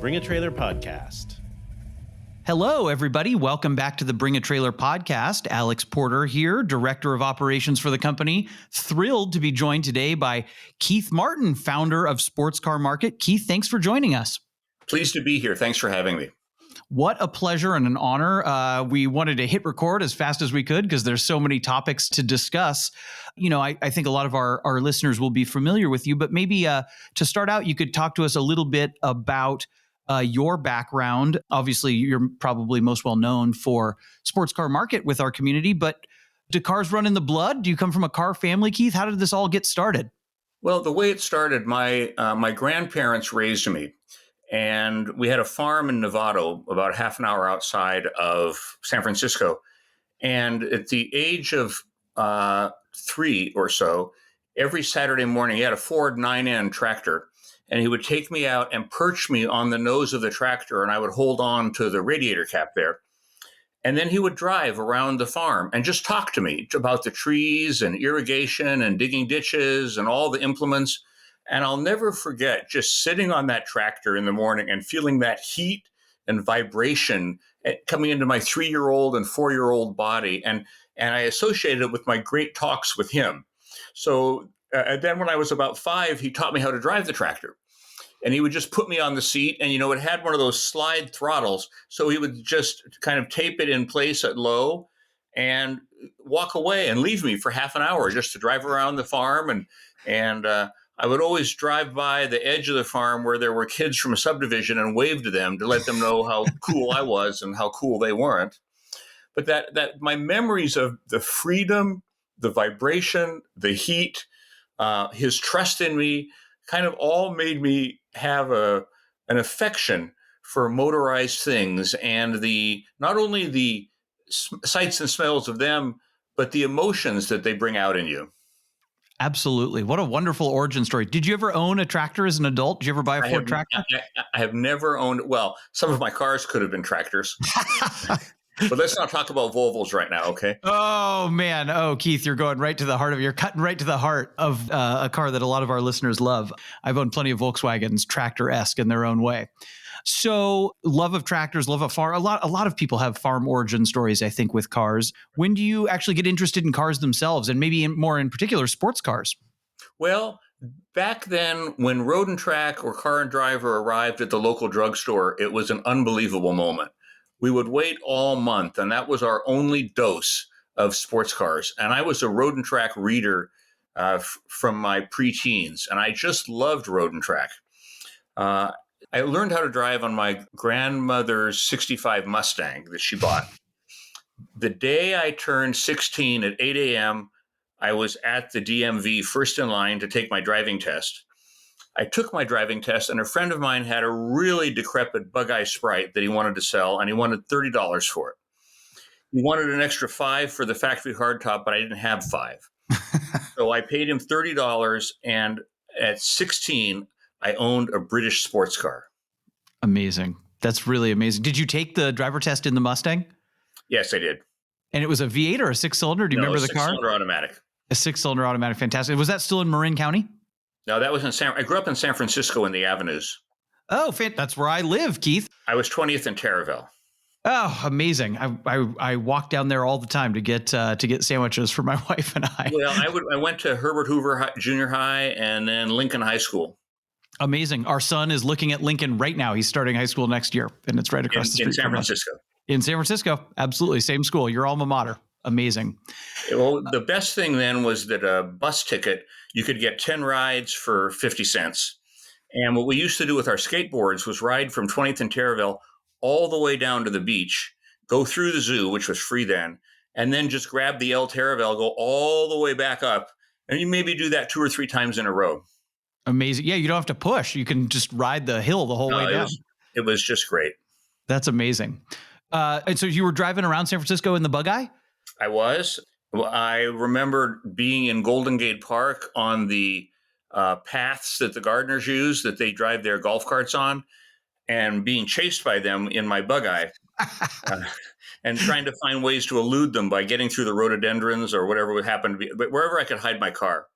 Bring a Trailer podcast. Hello, everybody. Welcome back to the Bring a Trailer podcast. Alex Porter here, Director of Operations for the company. Thrilled to be joined today by Keith Martin, founder of Sports Car Market. Keith, thanks for joining us. Pleased to be here. Thanks for having me. What a pleasure and an honor. We wanted to hit record as fast as we could because there's so many topics to discuss. You know, I think a lot of our listeners will be familiar with you, but maybe to start out, you could talk to us a little bit about your background. Obviously, you're probably most well known for Sports Car Market with our community, but do cars run in the blood? Do you come from a car family, Keith? How did this all get started? Well, the way it started, my grandparents raised me, and we had a farm in Novato, about half an hour outside of San Francisco. And at the age of 3 or so, every Saturday morning, he had a Ford 9N tractor. And he would take me out and perch me on the nose of the tractor, and I would hold on to the radiator cap there. And then he would drive around the farm and just talk to me about the trees and irrigation and digging ditches and all the implements. And I'll never forget just sitting on that tractor in the morning and feeling that heat and vibration coming into my 3-year-old and 4-year-old body. And I associated it with my great talks with him. So then when I was about 5, he taught me how to drive the tractor. And he would just put me on the seat, and, it had one of those slide throttles. So he would just kind of tape it in place at low and walk away and leave me for half an hour just to drive around the farm. And I would always drive by the edge of the farm where there were kids from a subdivision and wave to them to let them know how cool I was and how cool they weren't. But that my memories of the freedom, the vibration, the heat, his trust in me, kind of all made me have an affection for motorized things and not only the sights and smells of them, but the emotions that they bring out in you. Absolutely. What a wonderful origin story. Did you ever own a tractor as an adult? Did you ever buy a Ford tractor? I have never owned, well, some of my cars could have been tractors. But let's not talk about Volvos right now, okay? Oh, man. Oh, Keith, you're cutting right to the heart of a car that a lot of our listeners love. I've owned plenty of Volkswagens, tractor-esque in their own way. So love of tractors, love of farm. A lot of people have farm origin stories, I think, with cars. When do you actually get interested in cars themselves, and maybe more in particular, sports cars? Well, back then, when Road and Track or Car and Driver arrived at the local drugstore, it was an unbelievable moment. We would wait all month, and that was our only dose of sports cars. And I was a Road and Track reader from my preteens, and I just loved Road and Track. I learned how to drive on my grandmother's 65 Mustang that she bought. The day I turned 16 at 8 a.m., I was at the DMV first in line to take my driving test. I took my driving test, and a friend of mine had a really decrepit Bug-Eye Sprite that he wanted to sell, and he wanted $30 for it. He wanted an extra $5 for the factory hardtop, but I didn't have $5. So I paid him $30, and at 16, I owned a British sports car. Amazing. That's really amazing. Did you take the driver test in the Mustang? Yes, I did. And it was a V8 or a 6-cylinder? Do you remember the car? A 6-cylinder automatic. A 6-cylinder automatic. Fantastic. Was that still in Marin County? No, that was I grew up in San Francisco in the Avenues. Oh, that's where I live, Keith. I was 20th in Terraville. Oh, amazing. I walk down there all the time to get sandwiches for my wife and I. Well, I went to Herbert Hoover Junior High and then Lincoln High School. Amazing. Our son is looking at Lincoln right now. He's starting high school next year, and it's right across the street in San Francisco. In San Francisco. Absolutely. Same school. Your alma mater. Amazing. Well, the best thing then was that a bus ticket, you could get 10 rides for 50 cents. And what we used to do with our skateboards was ride from 20th and Terraville all the way down to the beach, go through the zoo, which was free then, and then just grab the El Terraville, go all the way back up. And you maybe do that 2 or 3 times in a row. Amazing. Yeah, you don't have to push. You can just ride the hill the whole way down. It was just great. That's amazing. And so you were driving around San Francisco in the Bug-Eye? I was. I remember being in Golden Gate Park on the paths that the gardeners use that they drive their golf carts on, and being chased by them in my Bug-Eye and trying to find ways to elude them by getting through the rhododendrons or whatever would happen to be, but wherever I could hide my car.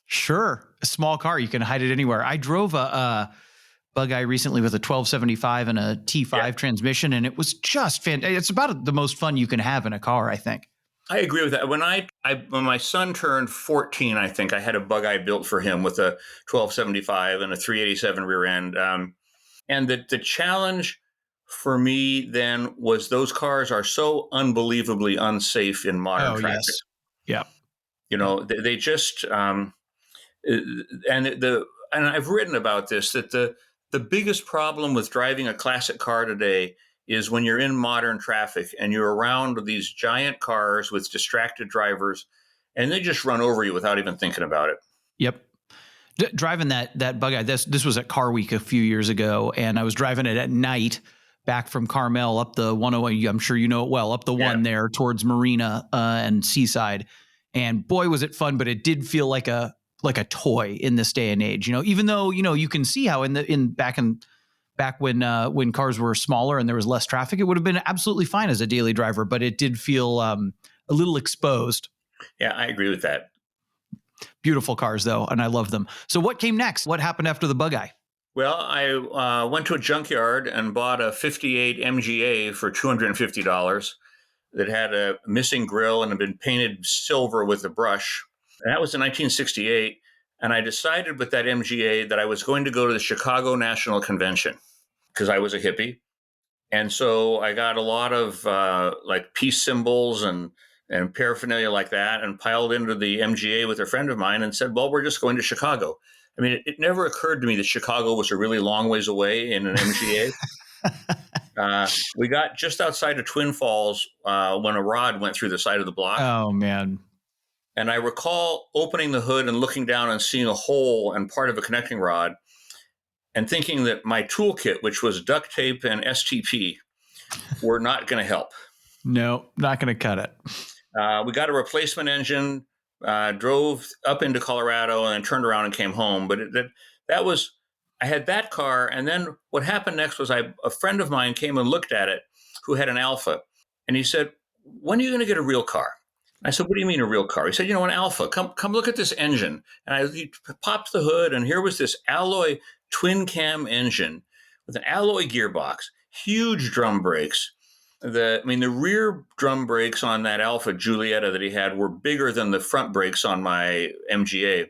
Sure. A small car, you can hide it anywhere. I drove a Bug-Eye recently with a 1275 and a T5 transmission, and it was just fantastic. It's about the most fun you can have in a car, I think. I agree with that. When when my son turned 14, I think I had a Bug-Eye built for him with a 1275 and a 387 rear end. And the challenge for me then was those cars are so unbelievably unsafe in modern traffic. Yes. Yeah. You know, they just and I've written about this, that the biggest problem with driving a classic car today is when you're in modern traffic and you're around these giant cars with distracted drivers, and they just run over you without even thinking about it. Yep. Driving that Bug-Eye, this was at Car Week a few years ago, and I was driving it at night back from Carmel up the 101. I'm sure you know it well, up the one there towards Marina and Seaside. And boy, was it fun, but it did feel like a toy in this day and age. You know, even though you can see how back when cars were smaller and there was less traffic, it would have been absolutely fine as a daily driver, but it did feel a little exposed. Yeah, I agree with that. Beautiful cars, though, and I love them. So what came next? What happened after the Bug-Eye? Well, I went to a junkyard and bought a 58 MGA for $250 that had a missing grill and had been painted silver with a brush. And that was in 1968. And I decided with that MGA that I was going to go to the Chicago National Convention because I was a hippie. And so I got a lot of like peace symbols and paraphernalia like that, and piled into the MGA with a friend of mine and said, well, we're just going to Chicago. I mean, it never occurred to me that Chicago was a really long ways away in an MGA. We got just outside of Twin Falls when a rod went through the side of the block. Oh, man. And I recall opening the hood and looking down and seeing a hole and part of a connecting rod and thinking that my toolkit, which was duct tape and STP, were not going to help. No, not going to cut it. We got a replacement engine, drove up into Colorado, and then turned around and came home. But I had that car. And then what happened next was a friend of mine came and looked at it who had an Alfa. And he said, when are you going to get a real car? I said, what do you mean a real car? He said, an Alfa. Come look at this engine. And he popped the hood, and here was this alloy twin cam engine with an alloy gearbox, huge drum brakes. The rear drum brakes on that Alfa Giulietta that he had were bigger than the front brakes on my MGA.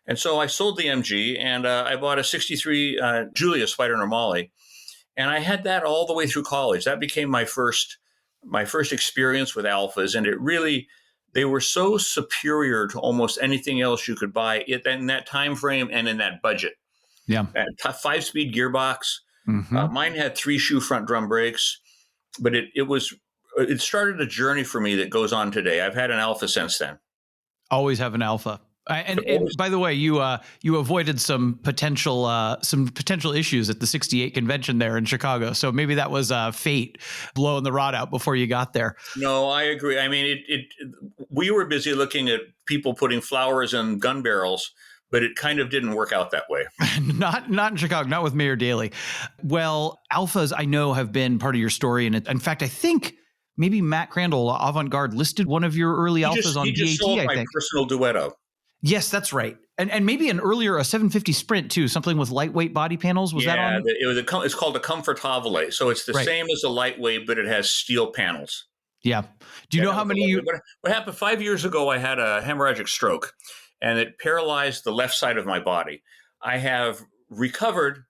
And so I sold the MG, and I bought a 63 Giulia Spider Normale. And I had that all the way through college. That became my first experience with Alfas. And they were so superior to almost anything else you could buy in that time frame and in that budget. Yeah. That 5-speed gearbox. Mm-hmm. Mine had 3-shoe front drum brakes. But it started a journey for me that goes on today. I've had an Alfa since then. Always have an Alfa. And by the way, you avoided some potential issues at the 68 convention there in Chicago. So maybe that was fate blowing the rod out before you got there. No, I agree. I mean, we were busy looking at people putting flowers in gun barrels, but it kind of didn't work out that way. Not in Chicago, not with Mayor Daley. Well, Alfas, I know, have been part of your story. And in fact, I think maybe Matt Crandall, Avant-Garde, listed one of your early Alfas on DAT, just sold my personal Duetto. Yes, that's right. And maybe a 750 Sprint, too, something with lightweight body panels. Was that on? It's called a Confortevole. So it's the same as a lightweight, but it has steel panels. Yeah. Do you know how many? What happened 5 years ago, I had a hemorrhagic stroke, and it paralyzed the left side of my body. I have recovered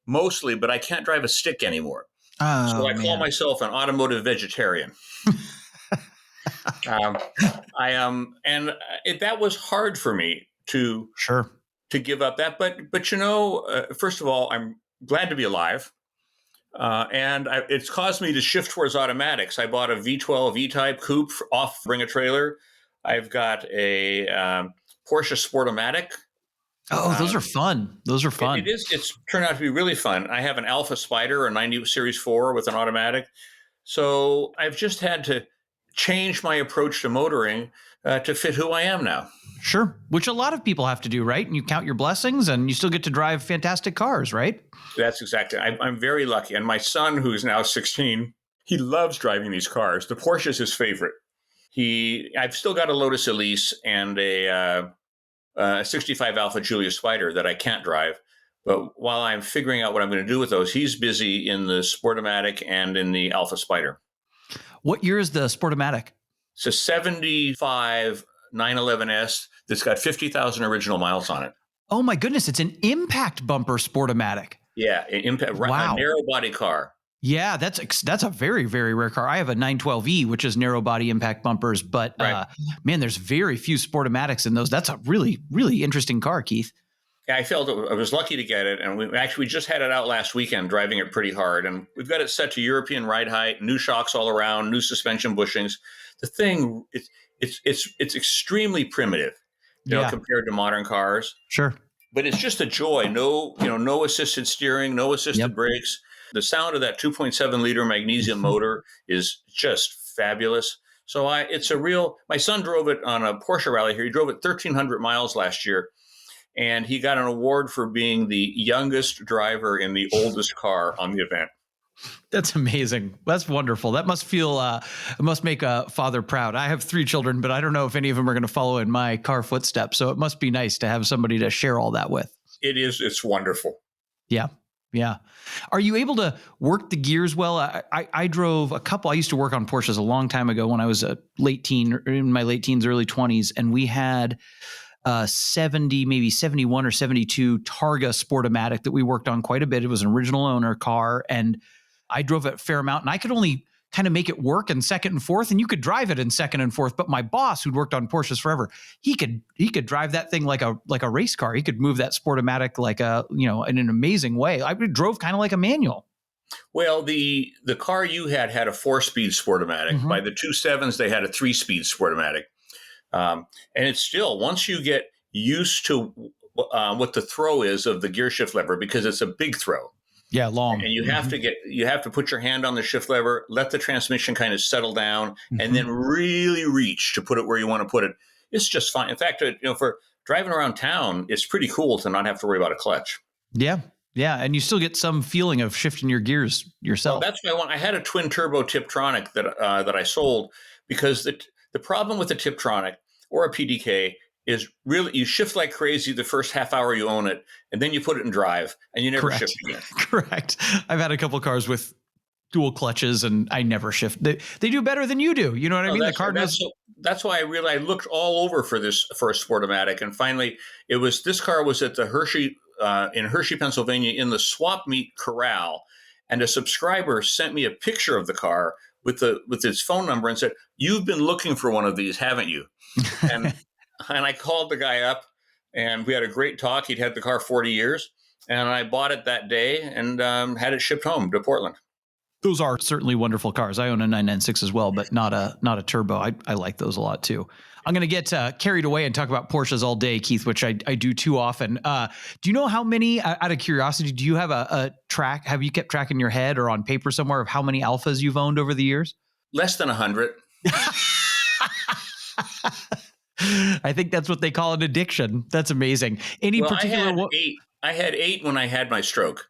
mostly, but I can't drive a stick anymore. Oh, so I call myself an automotive vegetarian. That was hard for me to give up that. But first of all, I'm glad to be alive. It's caused me to shift towards automatics. I bought a V12 E-Type coupe off Bring a Trailer. I've got a Porsche Sportomatic. Oh, those are fun. Those are fun. It is. It's turned out to be really fun. I have an Alfa Spider, a 90 Series 4 with an automatic. So I've just had to change my approach to motoring to fit who I am now. Sure. Which a lot of people have to do, right? And you count your blessings and you still get to drive fantastic cars, right? That's exactly. I'm very lucky. And my son, who's now 16, he loves driving these cars. The Porsche is his favorite. I've still got a Lotus Elise and a 65 Alfa Giulia Spider that I can't drive. But while I'm figuring out what I'm going to do with those, he's busy in the Sportomatic and in the Alfa Spider. What year is the Sportomatic? It's a 75 911S that's got 50,000 original miles on it. Oh my goodness, it's an impact bumper Sportomatic. Yeah, Wow. A narrow body car. Yeah, that's a very, very rare car. I have a 912E, which is narrow body impact bumpers, but Right. man, there's very few Sportomatics in those. That's a really, really interesting car, Keith. Yeah, I felt I was lucky to get it, and we just had it out last weekend, driving it pretty hard, and we've got it set to European ride height, new shocks all around, new suspension bushings. The thing, it's extremely primitive, compared to modern cars. Sure. But it's just a joy. No assisted steering, no assisted brakes. The sound of that 2.7 liter magnesium motor is just fabulous. So my son drove it on a Porsche rally here. He drove it 1,300 miles last year, and he got an award for being the youngest driver in the oldest car on the event. That's amazing. That's wonderful. That must it must make a father proud. I have 3 children, but I don't know if any of them are going to follow in my car footsteps. So it must be nice to have somebody to share all that with. It is. It's wonderful. Yeah. Yeah. Are you able to work the gears well? I drove a couple. I used to work on Porsches a long time ago when I was in my late teens, early 20s. And we had 70, maybe 71 or 72 Targa Sportomatic that we worked on quite a bit. It was an original owner car, and I drove it a fair amount, and I could only kind of make it work in second and fourth, and you could drive it in second and fourth. But my boss, who'd worked on Porsches forever, he could drive that thing like a race car. He could move that Sportomatic in an amazing way. I drove kind of like a manual. Well, the car you had a 4-speed Sportomatic. Mm-hmm. By the 2.7s, they had a 3-speed Sportomatic. And it's still, once you get used to what the throw is of the gear shift lever, because it's a big throw. Yeah, long. And you have to put your hand on the shift lever, let the transmission kind of settle down, and then really reach to put it where you want to put it. It's just fine. In fact, for driving around town, it's pretty cool to not have to worry about a clutch. Yeah. Yeah. And you still get some feeling of shifting your gears yourself. Well, that's what I had a twin turbo Tiptronic that I sold, because the problem with the Tiptronic or a PDK is really you shift like crazy the first half hour you own it, and then you put it in drive and you never shift again. Correct. I've had a couple cars with dual clutches and I never shift. They do better than you do. You know what I mean? The car does. That's why I looked all over for a Sportomatic, and finally this car was at the Hershey in Hershey, Pennsylvania, in the swap meet corral, and a subscriber sent me a picture of the car with its phone number and said, "You've been looking for one of these, haven't you?" And I called the guy up, and we had a great talk. He'd had the car 40 years, and I bought it that day and had it shipped home to Portland. Those are certainly wonderful cars. I own a 996 as well, but not a turbo. I like those a lot too. I'm going to get carried away and talk about Porsches all day, Keith, which I do too often. Do you know how many, out of curiosity, do you have a track? Have you kept track in your head or on paper somewhere of how many Alfas you've owned over the years? Less than 100. I think that's what they call an addiction. That's amazing. I had 8 when I had my stroke.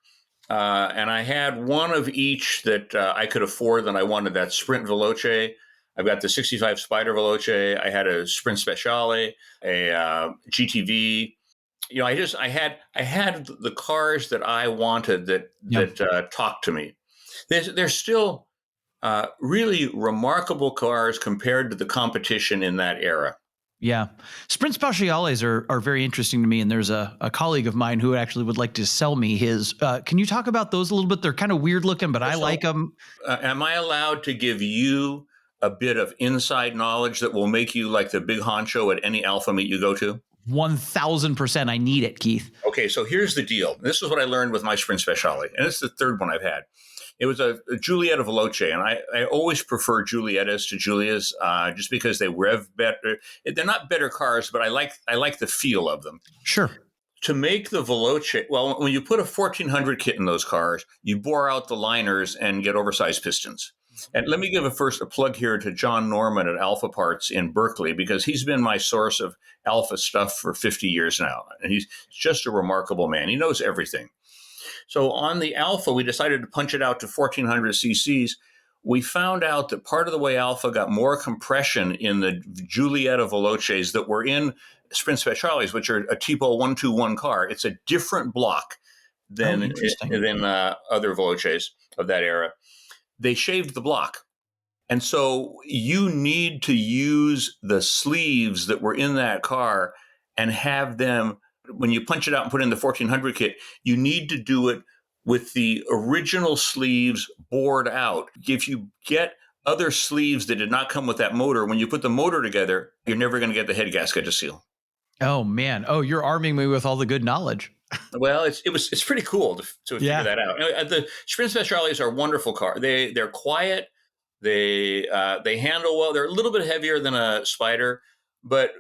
And I had one of each that I could afford that I wanted. That Sprint Veloce. I've got the 65 Spider Veloce. I had a Sprint Speciale, a GTV. I had the cars that I wanted that talked to me. They're still really remarkable cars compared to the competition in that era. Yeah. Sprint Speciales are very interesting to me. And there's a colleague of mine who actually would like to sell me his. Can you talk about those a little bit? They're kind of weird looking, but I like them. Am I allowed to give you a bit of inside knowledge that will make you like the big honcho at any Alfa meet you go to? 1,000%. I need it, Keith. Okay. So here's the deal. This is what I learned with my Sprint Speciale. And it's the third one I've had. It was a Giulietta Veloce, and I always prefer Giuliettas to Giulias just because they rev better. They're not better cars, but I like the feel of them. Sure. To make the Veloce, well, when you put a 1400 kit in those cars, you bore out the liners and get oversized pistons. And let me give a plug here to John Norman at Alfa Parts in Berkeley, because he's been my source of Alfa stuff for 50 years now. And he's just a remarkable man. He knows everything. So on the Alfa, we decided to punch it out to 1400 cc's. We found out that part of the way Alfa got more compression in the Giulietta Veloces that were in Sprint Speciales, which are a Tipo 121 car. It's a different block Oh, than interesting. other Veloces of that era. They shaved the block. And so you need to use the sleeves that were in that car and have them, when you punch it out and put in the 1400 kit, you need to do it with the original sleeves bored out. If you get other sleeves that did not come with that motor, when you put the motor together, you're never going to get the head gasket to seal. Oh man. Oh, you're arming me with all the good knowledge. Well, it's pretty cool to figure Yeah. that out. The Sprint Speciales are a wonderful car. They're quiet. They handle well. They're a little bit heavier than a Spider, but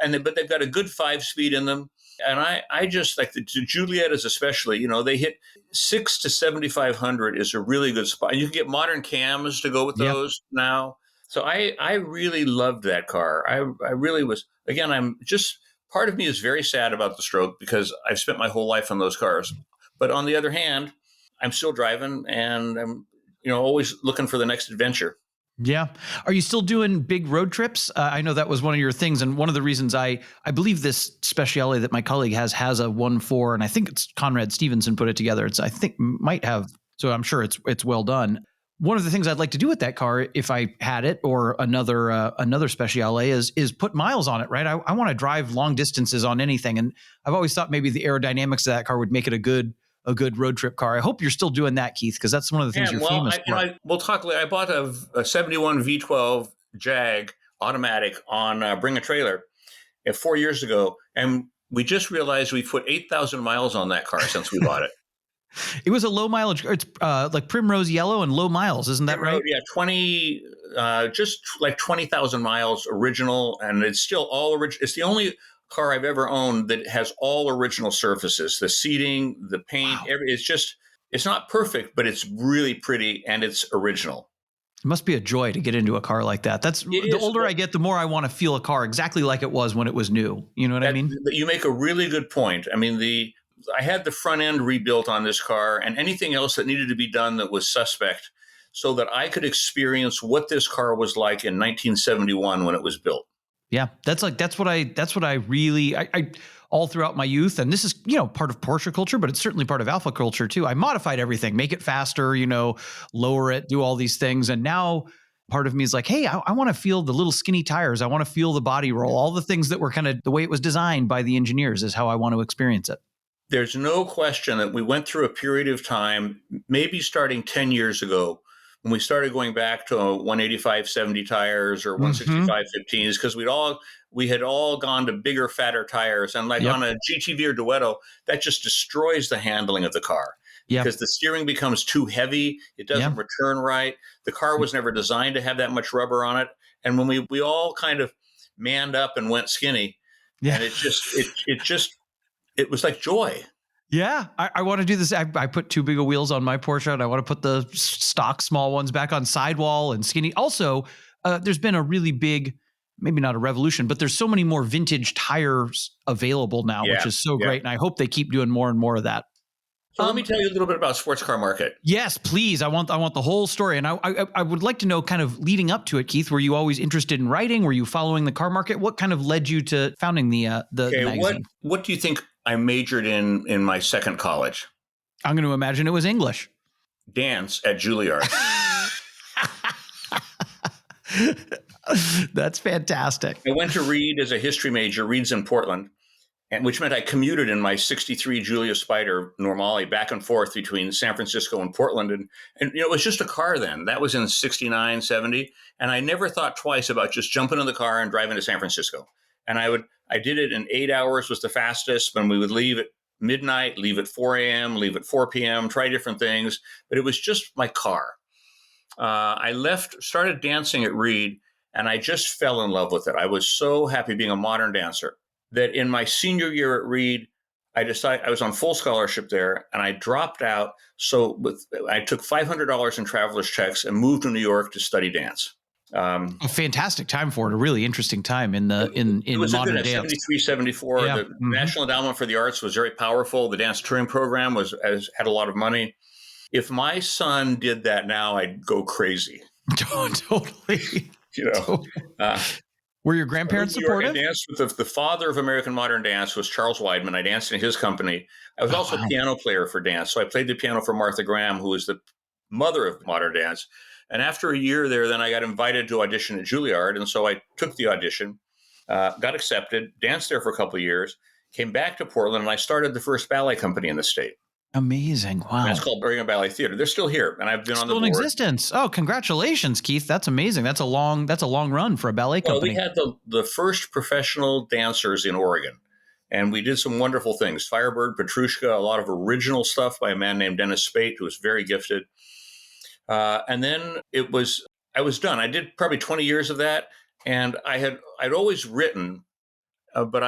they've got a good 5-speed in them. And I just like the Giuliettas especially. They hit 6 to 7,500 is a really good spot. And you can get modern cams to go with Yep. those now. So I really loved that car. I really was. Again, I'm just part of me is very sad about the stroke because I've spent my whole life on those cars. But on the other hand, I'm still driving and I'm always looking for the next adventure. Yeah. Are you still doing big road trips? I know that was one of your things. And one of the reasons I believe this Speciale that my colleague has a 1.4, and I think it's Conrad Stevenson put it together. I think might have, so I'm sure it's well done. One of the things I'd like to do with that car, if I had it, or another Speciale, is put miles on it, right? I want to drive long distances on anything. And I've always thought maybe the aerodynamics of that car would make it a good road trip car. I hope you're still doing that, Keith, because that's one of the things you're famous for. We'll talk later. I bought a 71 V12 Jag automatic on Bring a Trailer 4 years ago, and we just realized we put 8,000 miles on that car since we bought it. It was a low mileage. It's like primrose yellow and low miles, isn't that right? Yeah, just like 20,000 miles original, and it's still all original. It's the only car I've ever owned that has all original surfaces, the seating, the paint. Wow. It's not perfect, but it's really pretty and it's original. It must be a joy to get into a car like that. The older I get, the more I want to feel a car exactly like it was when it was new. You know what I mean? You make a really good point. I mean, I had the front end rebuilt on this car and anything else that needed to be done that was suspect so that I could experience what this car was like in 1971 when it was built. Yeah, that's what I really all throughout my youth, and this is part of Porsche culture, but it's certainly part of Alfa culture too. I modified everything, make it faster, lower it, do all these things, and now part of me is like, hey, I want to feel the little skinny tires, I want to feel the body roll, all the things that were kind of the way it was designed by the engineers is how I want to experience it. There's no question that we went through a period of time, maybe starting 10 years ago, when we started going back to 185/70 tires or 165/15s, because we had all gone to bigger, fatter tires. And like on a GTV or Duetto, that just destroys the handling of the car because the steering becomes too heavy. It doesn't return right. The car was never designed to have that much rubber on it. And when we all kind of manned up and went skinny, and it was like joy. Yeah, I want to do this. I put too big of wheels on my Porsche, and I want to put the stock small ones back on sidewall and skinny. Also, there's been a really big, maybe not a revolution, but there's so many more vintage tires available now, which is so great. And I hope they keep doing more and more of that. So let me tell you a little bit about sports car market. Yes, please. I want the whole story. And I would like to know, kind of leading up to it, Keith, were you always interested in writing? Were you following the car market? What kind of led you to founding the magazine? What do you think I majored in my second college? I'm going to imagine it was English. Dance at Juilliard. That's fantastic. I went to Reed as a history major, Reed's in Portland, which meant I commuted in my 63 Giulia Spider Normale back and forth between San Francisco and Portland. And it was just a car then. That was in 69, 70. And I never thought twice about just jumping in the car and driving to San Francisco. And I did it in 8 hours was the fastest when we would leave at midnight, leave at 4 a.m., leave at 4 p.m., try different things. But it was just my car. I started dancing at Reed, and I just fell in love with it. I was so happy being a modern dancer that in my senior year at Reed, I decided I was on full scholarship there, and I dropped out. So I took $500 in traveler's checks and moved to New York to study dance. A fantastic time for it. A really interesting time in modern dance. 73, 74. Yeah. The National Endowment for the Arts was very powerful. The dance touring program had a lot of money. If my son did that now, I'd go crazy. Totally. Were your I moved grandparents to New York. I supportive? danced with the father of American modern dance was Charles Weidman. I danced in his company. I was Oh, also a wow. piano player for dance. So I played the piano for Martha Graham, who was the mother of modern dance. And after a year there, then I got invited to audition at Juilliard. And so I took the audition, got accepted, danced there for a couple of years, came back to Portland, and I started the first ballet company in the state. Amazing. And it's Wow. called Berkeley Ballet Theater. They're still here, and I've been on the Still in board. existence. Oh, congratulations, Keith. That's amazing. That's a long run for a ballet Well, we company. had the first professional dancers in Oregon, and we did some wonderful things. Firebird, Petrushka, a lot of original stuff by a man named Dennis Spate, who was very gifted. And then I was done. I did probably 20 years of that, and I'd always written, but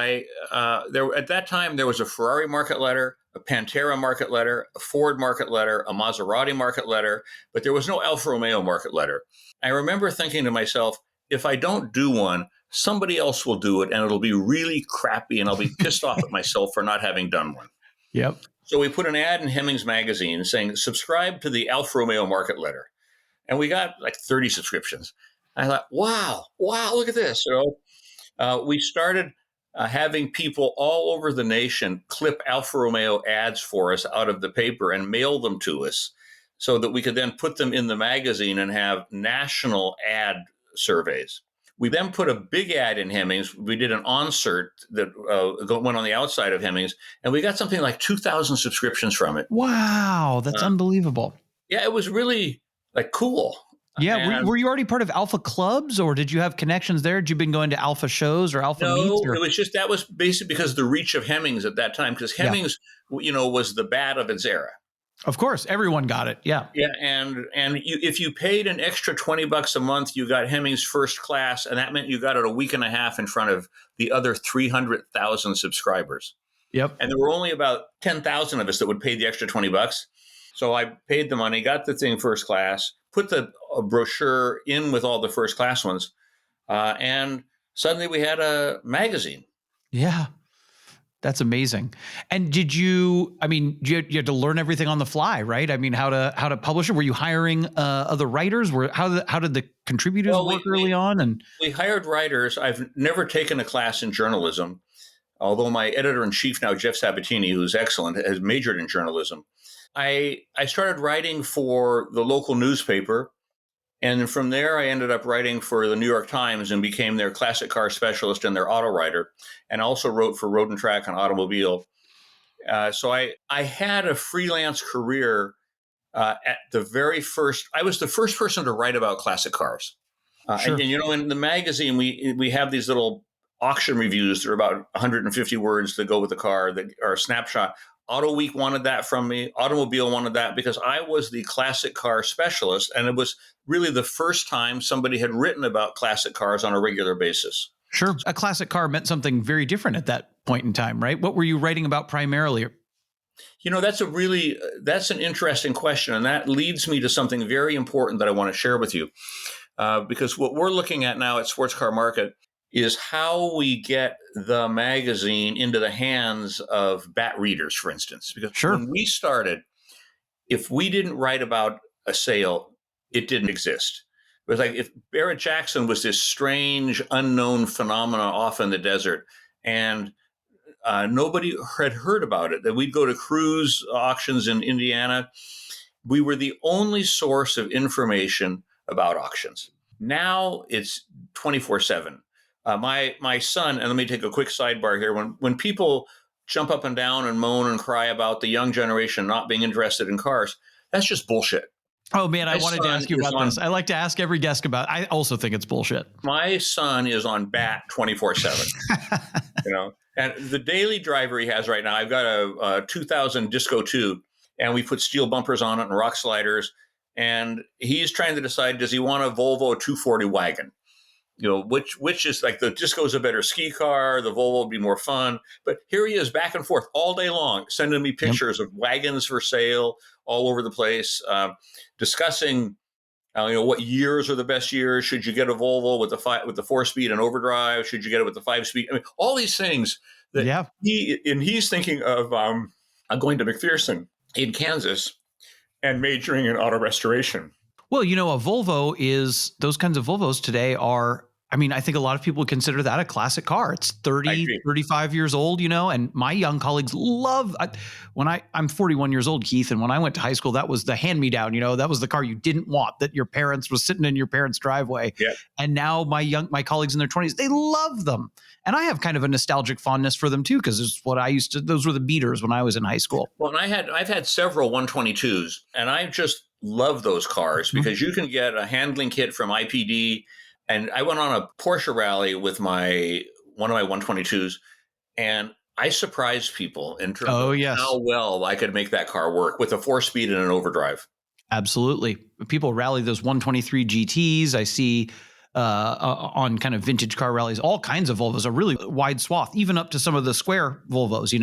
there at that time there was a Ferrari market letter, a Pantera market letter, a Ford market letter, a Maserati market letter, but there was no Alfa Romeo market letter. I remember thinking to myself, if I don't do one, somebody else will do it, and it'll be really crappy, and I'll be pissed off at myself for not having done one. Yep. So we put an ad in Hemmings magazine saying, subscribe to the Alfa Romeo market letter. And we got like 30 subscriptions. I thought, wow, look at this. We started having people all over the nation clip Alfa Romeo ads for us out of the paper and mail them to us so that we could then put them in the magazine and have national ad surveys. We then put a big ad in Hemmings. We did an onsert that went on the outside of Hemmings, and we got something like 2,000 subscriptions from it. Wow. That's unbelievable. Yeah, it was really like cool. Yeah. And Were you already part of Alpha clubs, or did you have connections there? Had you been going to Alpha shows or Alpha meets? no, Or? it was just that was basically because of the reach of Hemmings at that time, because Yeah. Hemmings, was the bat of its era. Of course, everyone got it. Yeah. Yeah, and if you paid an extra $20 a month, you got Hemmings first class, and that meant you got it a week and a half in front of the other 300,000 subscribers. Yep. And there were only about 10,000 of us that would pay the extra $20. So I paid the money, got the thing first class, put the brochure in with all the first class ones, and suddenly we had a magazine. Yeah. That's amazing. And did you, I mean, you had to learn everything on the fly, right? I mean, how to publish it? Were you hiring other writers? How did the contributors Well, work early on? And we hired writers. I've never taken a class in journalism, although my editor-in-chief now, Jeff Sabatini, who's excellent, has majored in journalism. I started writing for the local newspaper, and from there I ended up writing for the New York Times and became their classic car specialist and their auto writer, and also wrote for Road and Track and Automobile. So I had a freelance career at the very first. I was the first person to write about classic cars. Sure. And in the magazine, we have these little auction reviews that are about 150 words that go with the car that are a snapshot. Auto Week wanted that from me. Automobile wanted that because I was the classic car specialist, and it was really the first time somebody had written about classic cars on a regular basis. Sure. A classic car meant something very different at that point in time, right? What were you writing about primarily? That's an interesting question, and that leads me to something very important that I want to share with you. Because what we're looking at now at Sports Car Market is how we get the magazine into the hands of bat readers, for instance. Because when we started, if we didn't write about a sale, it didn't exist. It was like if Barrett Jackson was this strange, unknown phenomena off in the desert, and nobody had heard about it. That we'd go to cruise auctions in Indiana. We were the only source of information about auctions. Now it's 24/7. My son, and let me take a quick sidebar here. When people jump up and down and moan and cry about the young generation not being interested in cars, that's just bullshit. Oh man, I wanted to ask you about this. I like to ask every guest about. I also think it's bullshit. My son is on bat 24/7. And the daily driver he has right now, I've got a 2000 Disco 2, and we put steel bumpers on it and rock sliders. And he's trying to decide, does he want a Volvo 240 wagon? Which is like the Disco is a better ski car, the Volvo would be more fun. But here he is back and forth all day long, sending me pictures of wagons for sale all over the place, discussing, what years are the best years. Should you get a Volvo with the 4-speed and overdrive? Should you get it with the 5-speed? I mean, all these things that he's thinking of going to McPherson in Kansas and majoring in auto restoration. Well, a Volvo those kinds of Volvos today are, I mean, I think a lot of people consider that a classic car. It's I 30, agree. 35 years old, and my young colleagues love, I'm 41 years old, Keith. And when I went to high school, that was the hand-me-down, that was the car you didn't want, that your parents was sitting in your parents' driveway. Yeah. And now my colleagues in their 20s, they love them. And I have kind of a nostalgic fondness for them too, because it's what those were the beaters when I was in high school. Well, and I've had several 122s, and I just love those cars because you can get a handling kit from IPD. And I went on a Porsche rally with one of my 122s, and I surprised people in terms of how well I could make that car work with a 4-speed and an overdrive. Absolutely. People rally those 123 GTs. I see on kind of vintage car rallies, all kinds of Volvos, a really wide swath, even up to some of the square Volvos,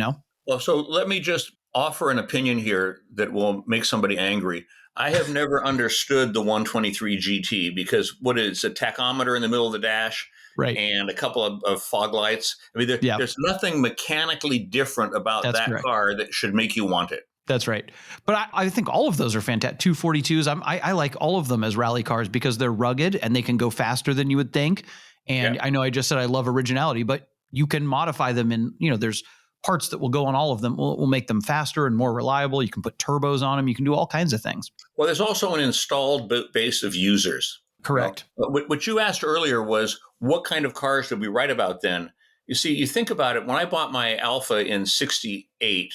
Well, so let me just offer an opinion here that will make somebody angry. I have never understood the 123 GT because what is a tachometer in the middle of the dash, right, and a couple of fog lights. I mean, there's nothing mechanically different about that car that should make you want it. That's right. But I think all of those are fantastic. 242s, I like all of them as rally cars because they're rugged and they can go faster than you would think. And I know I just said I love originality, but you can modify them in, there's parts that will go on all of them. Will make them faster and more reliable. You can put turbos on them. You can do all kinds of things. Well, there's also an installed base of users. Correct. What you asked earlier was what kind of cars did we write about then? You see, you think about it. When I bought my Alfa in 68,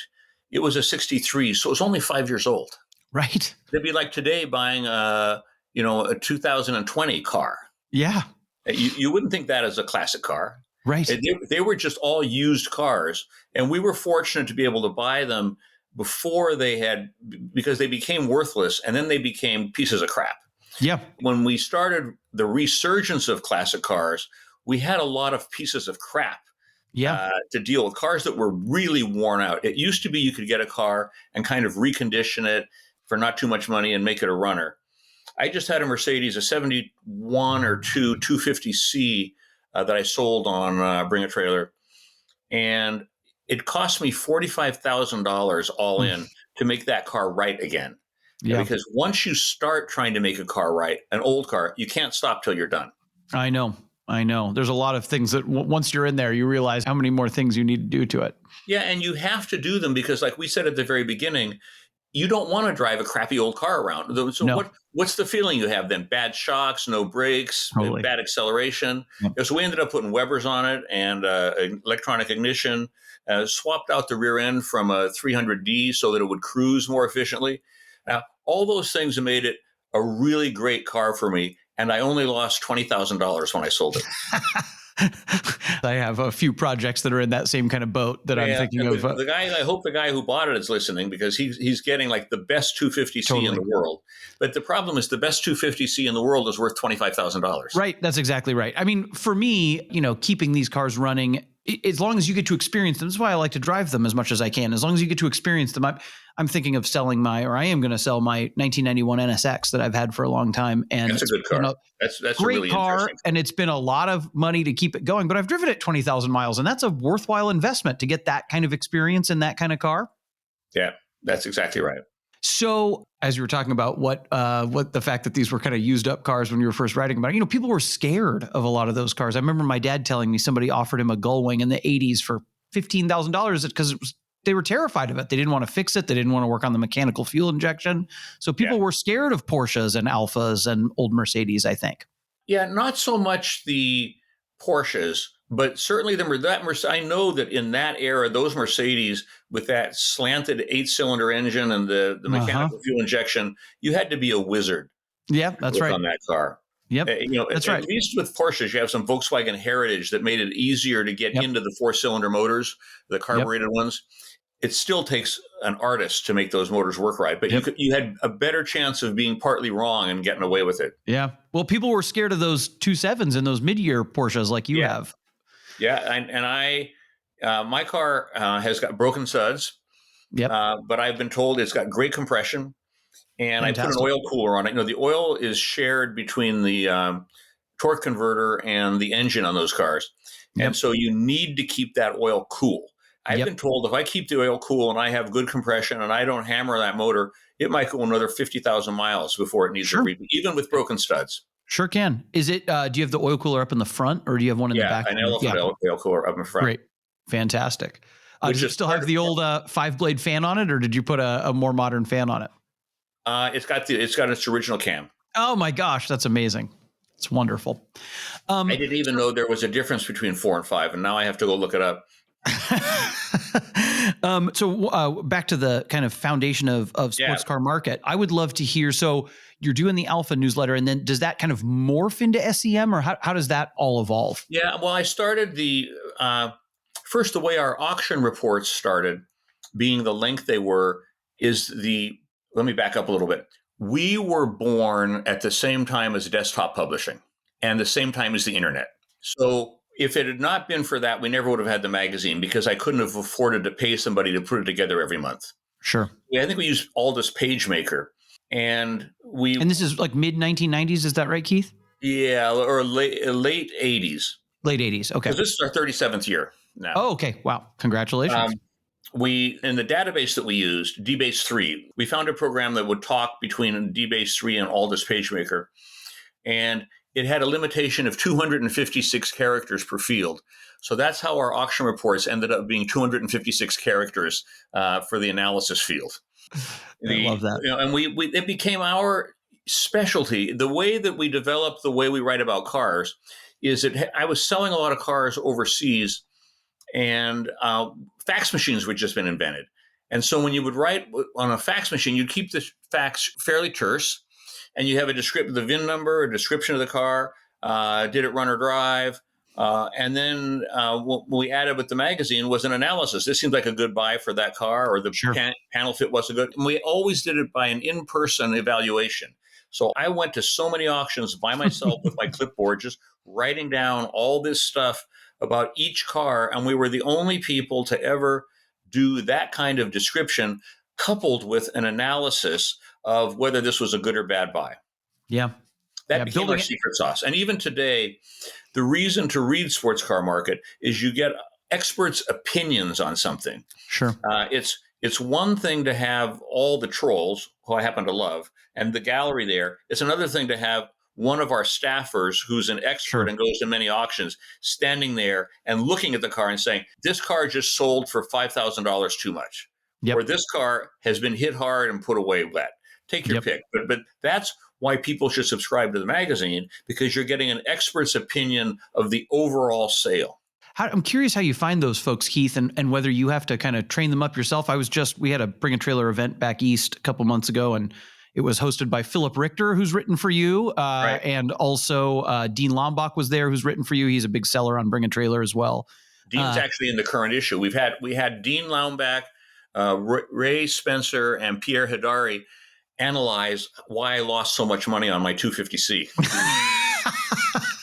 it was a 63, so it was only 5 years old. Right. It'd be like today buying a 2020 car. Yeah. You wouldn't think that as a classic car. Right. They were just all used cars, and we were fortunate to be able to buy them before because they became worthless, and then they became pieces of crap. Yeah. When we started the resurgence of classic cars, we had a lot of pieces of crap to deal with, cars that were really worn out. It used to be you could get a car and kind of recondition it for not too much money and make it a runner. I just had a Mercedes, a 71 or 2 250C that I sold on Bring a Trailer. And it cost me $45,000 all in to make that car right again. Yeah. Because once you start trying to make a car right, an old car, you can't stop till you're done. I know. There's a lot of things that once you're in there, you realize how many more things you need to do to it. Yeah, and you have to do them because, like we said at the very beginning, you don't want to drive a crappy old car around. So what's the feeling you have then? Bad shocks, no brakes, bad acceleration. Yep. So we ended up putting Webers on it and electronic ignition, swapped out the rear end from a 300D so that it would cruise more efficiently. Now, all those things have made it a really great car for me, and I only lost $20,000 when I sold it. I have a few projects that are in that same kind of boat that I'm thinking of. I hope the guy who bought it is listening because he's getting like the best 250C in the world. But the problem is the best 250C in the world is worth $25,000. Right. That's exactly right. I mean, for me, keeping these cars running, as long as you get to experience them, that's why I like to drive them as much as I can. As long as you get to experience them, I'm thinking of selling I am going to sell my 1991 NSX that I've had for a long time. And that's a good car. That's a great really car, and it's been a lot of money to keep it going. But I've driven it 20,000 miles, and that's a worthwhile investment to get that kind of experience in that kind of car. Yeah, that's exactly right. So, as you were talking about what the fact that these were kind of used up cars when you were first writing about it, people were scared of a lot of those cars. I remember my dad telling me somebody offered him a Gullwing in the 80s for $15,000 because they were terrified of it. They didn't want to fix it. They didn't want to work on the mechanical fuel injection. So people were scared of Porsches and Alfas and old Mercedes, I think. Yeah, not so much the Porsches, but certainly I know that in that era, those Mercedes with that slanted 8-cylinder engine and the mechanical fuel injection, you had to be a wizard. Yeah, that's right. On that car. Yep, that's right. At least with Porsches, you have some Volkswagen heritage that made it easier to get into the 4-cylinder motors, the carbureted ones. It still takes an artist to make those motors work right, but you had a better chance of being partly wrong and getting away with it. Yeah. Well, people were scared of those 2.7s and those mid-year Porsches like you have. Yeah, my car has got broken studs. Yep. But I've been told it's got great compression, and Fantastic. I put an oil cooler on it. The oil is shared between the torque converter and the engine on those cars, and so you need to keep that oil cool. I've been told if I keep the oil cool and I have good compression and I don't hammer that motor, it might go another 50,000 miles before it needs a repeat, even with broken studs. Sure can. Is it, do you have the oil cooler up in the front or do you have one in the Yeah, back? an Yeah. elephant oil cooler up in front. Great. Fantastic. Which Does it is still part have the old 5-blade fan on it or did you put a more modern fan on it? it's got its original cam. Oh my gosh, that's amazing. It's wonderful. I didn't even know there was a difference between 4 and 5, and now I have to go look it up. So back to the kind of foundation of sports car market. I would love to hear. So you're doing the Alfa newsletter, and then does that kind of morph into SEM, or how does that all evolve? Yeah, well, I started first, the way our auction reports started, being the length they were, let me back up a little bit. We were born at the same time as desktop publishing and the same time as the internet. So if it had not been for that, we never would have had the magazine because I couldn't have afforded to pay somebody to put it together every month. Sure. Yeah, I think we used Aldous PageMaker, and this is like mid 1990s. Is that right, Keith? Yeah, or late 80s. Late 80s. Okay. This is our 37th year now. Oh, okay. Wow. Congratulations. In the database that we used, DBase 3, we found a program that would talk between DBase 3 and Aldous PageMaker. And it had a limitation of 256 characters per field. So that's how our auction reports ended up being 256 characters for the analysis field. I love that. And it became our specialty. The way that we developed the way we write about cars is that I was selling a lot of cars overseas, and fax machines had just been invented. And so when you would write on a fax machine, you'd keep the fax fairly terse, and you have the VIN number, a description of the car, did it run or drive, and then what we added with the magazine was an analysis. This seems like a good buy for that car, or the panel fit wasn't good. And we always did it by an in-person evaluation. So I went to so many auctions by myself with my clipboard, just writing down all this stuff about each car. And we were the only people to ever do that kind of description coupled with an analysis of whether this was a good or bad buy. Yeah. That became our secret sauce. And even today, the reason to read Sports Car Market is you get experts' opinions on something. Sure. It's one thing to have all the trolls, who I happen to love, and the gallery there. It's another thing to have one of our staffers who's an expert and goes to many auctions standing there and looking at the car and saying, this car just sold for $5,000 too much. Yep. Or this car has been hit hard and put away wet. Take your pick. But that's why people should subscribe to the magazine, because you're getting an expert's opinion of the overall sale. I'm curious how you find those folks, Keith, and whether you have to kind of train them up yourself. We had a Bring a Trailer event back east a couple months ago, and it was hosted by Philip Richter, who's written for you, and also Dean Lombach was there, who's written for you. He's a big seller on Bring a Trailer as well. Dean's actually in the current issue. We had Dean Lombach, Ray Spencer, and Pierre Hidari analyze why I lost so much money on my 250C.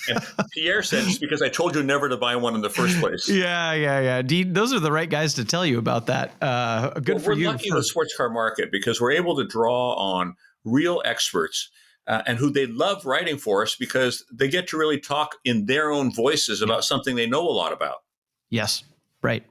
And Pierre said, it's because I told you never to buy one in the first place. Yeah. Dean, those are the right guys to tell you about that. Good for you. We're lucky in the sports car market because we're able to draw on real experts and who they love writing for us because they get to really talk in their own voices about something they know a lot about. Yes, right.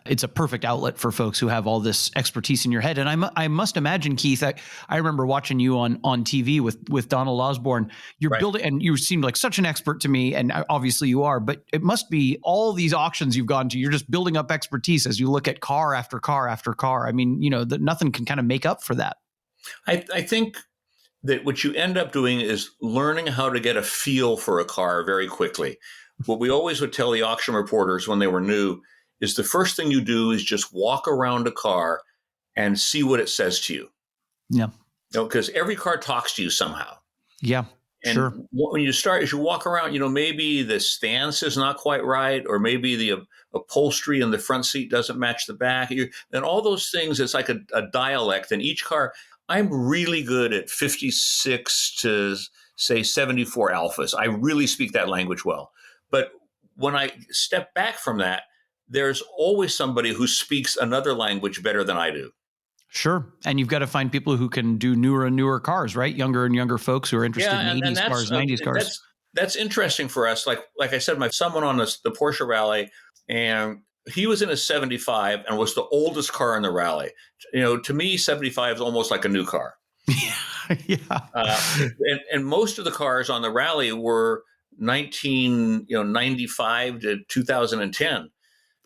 It's a perfect outlet for folks who have all this expertise in your head. And I must imagine, Keith, I remember watching you on TV with Donald Osborne. You're building, and you seemed like such an expert to me, and obviously you are, but it must be all these auctions you've gone to, you're just building up expertise as you look at car after car after car. I mean, nothing can kind of make up for that. I think that what you end up doing is learning how to get a feel for a car very quickly. What we always would tell the auction reporters when they were new is the first thing you do is just walk around a car and see what it says to you. Yeah. Because every car talks to you somehow. Yeah, and sure. When you start, as you walk around, maybe the stance is not quite right, or maybe the upholstery in the front seat doesn't match the back. And all those things, it's like a dialect. And each car, I'm really good at 56 to, say, 74 Alfas. I really speak that language well. But when I step back from that, there's always somebody who speaks another language better than I do. Sure. And you've got to find people who can do newer and newer cars, right? Younger and younger folks who are interested in 80s cars, 90s cars. That's interesting for us. Like I said, my son went on the Porsche rally, and he was in a 75 and was the oldest car in the rally. To me, 75 is almost like a new car. Yeah. And most of the cars on the rally were 1995 to 2010.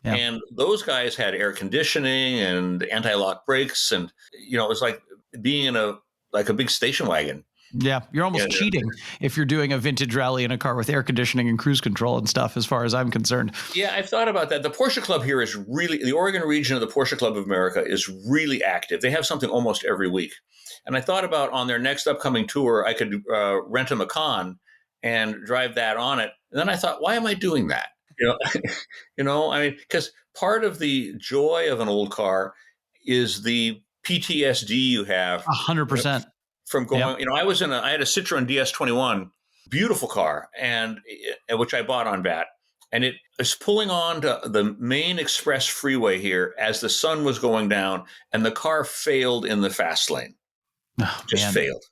Yeah. And those guys had air conditioning and anti-lock brakes. And, it was like being in a big station wagon. Yeah. You're almost cheating if you're doing a vintage rally in a car with air conditioning and cruise control and stuff, as far as I'm concerned. Yeah, I've thought about that. The Porsche Club here is really, the Oregon region of the Porsche Club of America is really active. They have something almost every week. And I thought about on their next upcoming tour, I could rent a Macan and drive that on it. And then I thought, why am I doing that? I mean, because part of the joy of an old car is the PTSD you have. 100%. From going, yep. I had a Citroen DS21, beautiful car, and which I bought on VAT. And it was pulling on to the main express freeway here as the sun was going down, and the car failed in the fast lane. Just failed.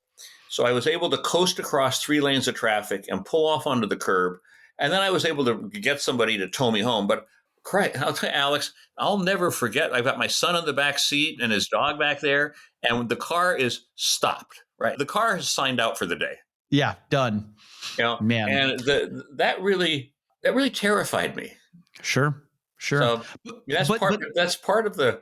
So I was able to coast across 3 lanes of traffic and pull off onto the curb. And then I was able to get somebody to tow me home. But I'll tell you, Alex, I'll never forget. I've got my son in the back seat and his dog back there, and the car is stopped. Right, the car has signed out for the day. Yeah, done. Man, and that really terrified me. Sure. So that's part of the,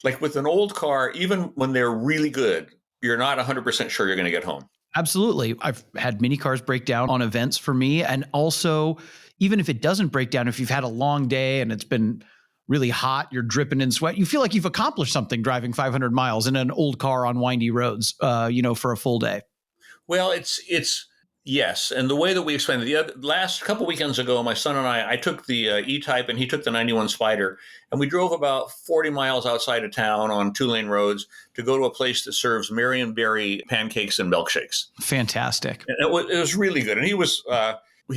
like with an old car, even when they're really good, you're not 100% sure you're going to get home. Absolutely. I've had many cars break down on events for me. And also, even if it doesn't break down, if you've had a long day and it's been really hot, you're dripping in sweat, you feel like you've accomplished something driving 500 miles in an old car on windy roads, for a full day. Well, it's yes. And the way that we explained it, the last couple weekends ago, my son and I took the E-Type and he took the 91 Spider, and we drove about 40 miles outside of town on 2-lane roads to go to a place that serves Merriam-Berry pancakes and milkshakes. Fantastic. And it was really good. And he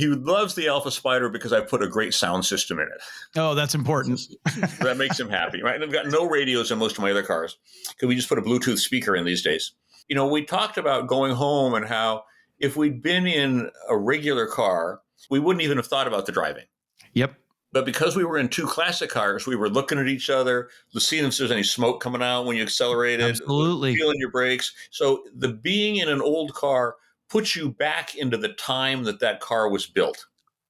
loves the Alfa Spider because I put a great sound system in it. Oh, that's important. That makes him happy, right? And I've got no radios in most of my other cars because we just put a Bluetooth speaker in these days. We talked about going home and how if we'd been in a regular car, we wouldn't even have thought about the driving. Yep. But because we were in 2 classic cars, we were looking at each other, seeing if there's any smoke coming out when you accelerated, absolutely, feeling your brakes. So the being in an old car puts you back into the time that car was built.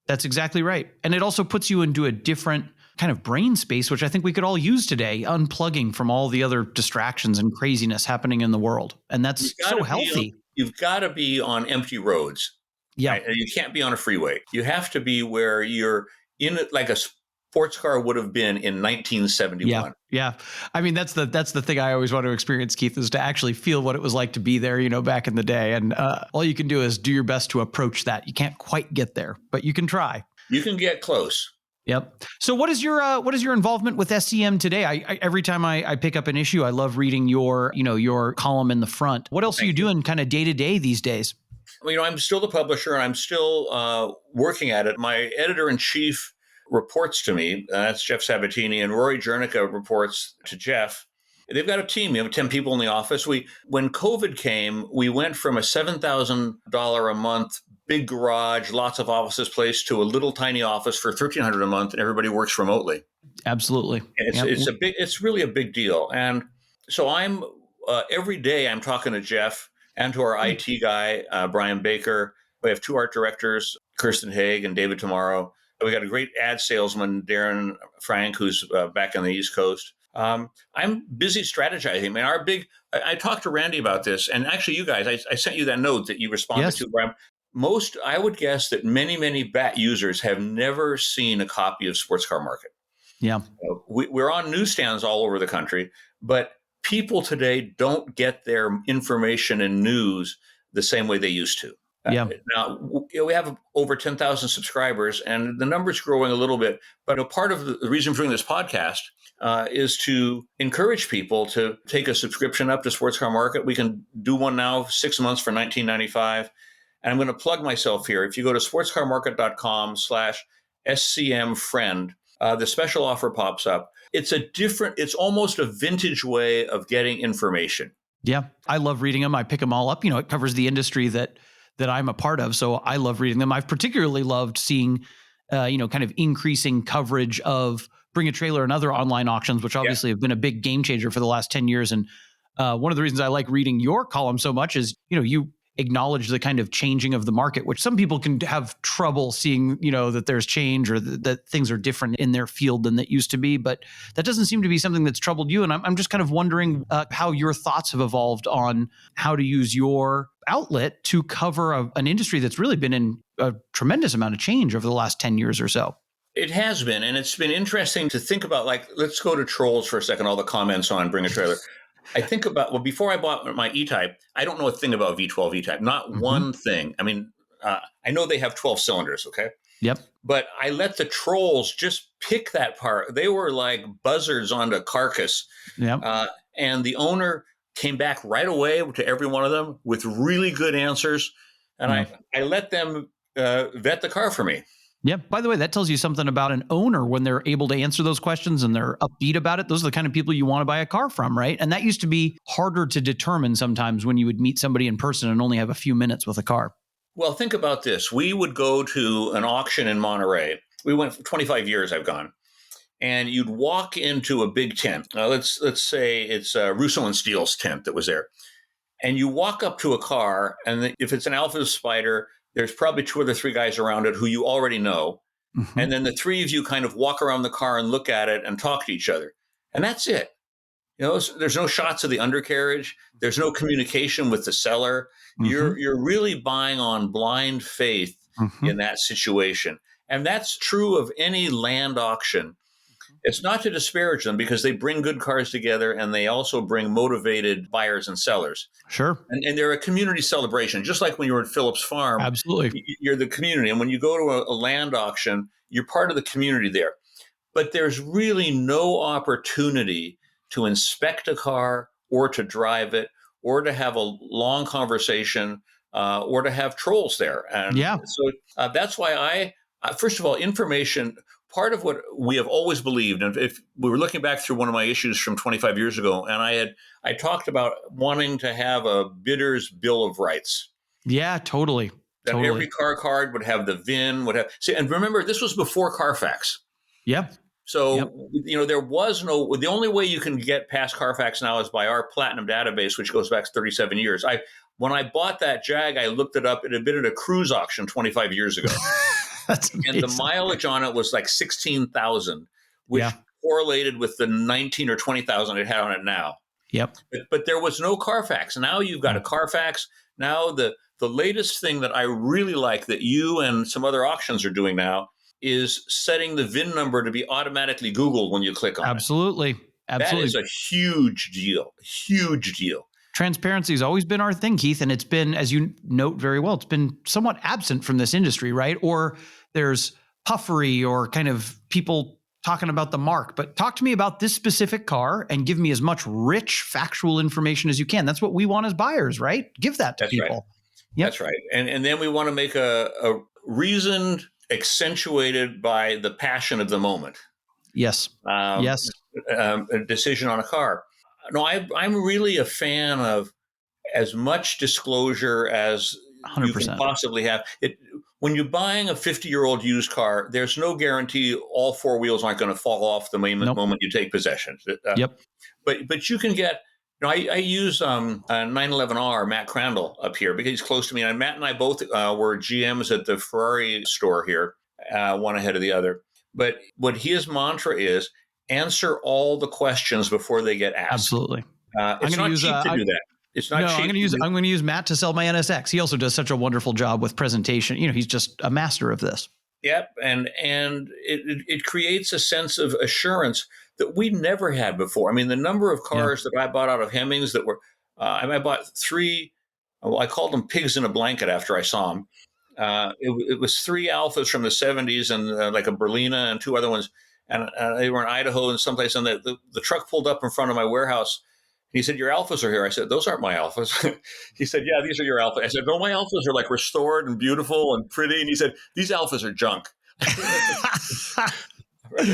That's exactly right. And it also puts you into a different kind of brain space, which I think we could all use today, unplugging from all the other distractions and craziness happening in the world. And that's so healthy. You've got to be on empty roads. Yeah. Right? You can't be on a freeway. You have to be where you're in it like a sports car would have been in 1971. Yeah. I mean, that's the thing I always want to experience, Keith, is to actually feel what it was like to be there, back in the day. And all you can do is do your best to approach that. You can't quite get there, but you can try. You can get close. Yep. So what is your involvement with SCM today? I every time I pick up an issue, I love reading your column in the front. What else are you doing kind of day to day these days? Well, I'm still the publisher and I'm still working at it. My editor-in-chief reports to me. That's Jeff Sabatini, and Rory Jernica reports to Jeff. They've got a team. We have 10 people in the office. When COVID came, we went from a $7,000 a month big garage, lots of offices place, to a little tiny office for $1,300 a month, and everybody works remotely. Absolutely. It's really a big deal. And so I'm every day I'm talking to Jeff and to our IT guy, Brian Baker. We have 2 art directors, Kirsten Haig and David Tomorrow. We got a great ad salesman, Darren Frank, who's back on the East Coast. I'm busy strategizing. I talked to Randy about this, and actually you guys, I sent you that note that you responded to, Brian. I would guess that many, many BAT users have never seen a copy of Sports Car Market. Yeah. We're on newsstands all over the country, but people today don't get their information and news the same way they used to. Now, we have over 10,000 subscribers, and the number's growing a little bit. But part of the reason for doing this podcast is to encourage people to take a subscription up to Sports Car Market. We can do one now, 6 months for $19.95. And I'm going to plug myself here. If you go to sportscarmarket.com/SCM friend, the special offer pops up. It's almost a vintage way of getting information. Yeah. I love reading them. I pick them all up. It covers the industry that I'm a part of. So I love reading them. I've particularly loved seeing, kind of increasing coverage of Bring a Trailer and other online auctions, which obviously have been a big game changer for the last 10 years. And One of the reasons I like reading your column so much is, you acknowledge the kind of changing of the market, which some people can have trouble seeing, that there's change or that things are different in their field than that used to be. But that doesn't seem to be something that's troubled you. And I'm just kind of wondering how your thoughts have evolved on how to use your outlet to cover an industry that's really been in a tremendous amount of change over the last 10 years or so. It has been, and it's been interesting to think about, let's go to trolls for a second, all the comments on Bring a Trailer. I think about, before I bought my E-Type, I don't know a thing about V12 E-Type, not one thing. I mean, I know they have 12 cylinders, okay? Yep. But I let the trolls just pick that part. They were like buzzards on the carcass. Yep. And the owner came back right away to every one of them with really good answers. And I let them vet the car for me. Yeah. By the way, that tells you something about an owner when they're able to answer those questions and they're upbeat about it. Those are the kind of people you want to buy a car from, right? And that used to be harder to determine sometimes when you would meet somebody in person and only have a few minutes with a car. Well, think about this. We would go to an auction in Monterey. We went for 25 years, I've gone. And you'd walk into a big tent. Let's say it's Russo and Steele's tent that was there. And you walk up to a car, and if it's an Alfa Spider, there's probably 2 or 3 guys around it who you already know. Mm-hmm. And then the 3 of you kind of walk around the car and look at it and talk to each other. And that's it. There's no shots of the undercarriage. There's no communication with the seller. Mm-hmm. You're really buying on blind faith in that situation. And that's true of any land auction. It's not to disparage them because they bring good cars together and they also bring motivated buyers and sellers. Sure. And they're a community celebration, just like when you were at Phillips Farm. Absolutely. You're the community. And when you go to a land auction, you're part of the community there. But there's really no opportunity to inspect a car or to drive it or to have a long conversation or to have trolls there. And so that's why first of all, information. Part of what we have always believed, and if we were looking back through one of my issues from 25 years ago, and I talked about wanting to have a bidder's bill of rights. Yeah, totally. That every car card would have the VIN, and remember, this was before Carfax. Yep. So, there was the only way you can get past Carfax now is by our Platinum database, which goes back 37 years. When I bought that Jag, I looked it up. It had been at a cruise auction 25 years ago. That's amazing. And the mileage on it was like 16,000, which correlated with the 19 or 20,000 it had on it now. Yep. But there was no Carfax. Now you've got a Carfax. Now the latest thing that I really like that you and some other auctions are doing now is setting the VIN number to be automatically Googled when you click on it. Absolutely. That is a huge deal. Huge deal. Transparency has always been our thing, Keith, and it's been, as you note very well, it's been somewhat absent from this industry, right? Or there's puffery or kind of people talking about the mark. But talk to me about this specific car and give me as much rich, factual information as you can. That's what we want as buyers, right? Give that to people. Right. Yep. That's right. And then we want to make a reasoned, accentuated by the passion of the moment. Yes. A decision on a car. No, I'm really a fan of as much disclosure as 100%. You can possibly have. When you're buying a 50-year-old used car, there's no guarantee all 4 wheels aren't going to fall off the moment you take possession. Yep. But you can get. I use a 911R, Matt Crandall, up here because he's close to me. And Matt and I both were GMs at the Ferrari store here, one ahead of the other. But what his mantra is, answer all the questions before they get asked. Absolutely. It's not cheap to do that. It's not cheap. I'm going to use Matt to sell my NSX. He also does such a wonderful job with presentation. He's just a master of this. Yep. And it creates a sense of assurance that we never had before. I mean, the number of cars that I bought out of Hemmings that were, I bought 3, I called them pigs in a blanket after I saw them. It was 3 Alfas from the 70s and like a Berlina and 2 other ones. And they were in Idaho and someplace. And the truck pulled up in front of my warehouse. He said, "Your Alfas are here." I said, "Those aren't my Alfas." He said, "Yeah, these are your Alfas." I said, "No, my Alfas are like restored and beautiful and pretty." And he said, "These Alfas are junk." And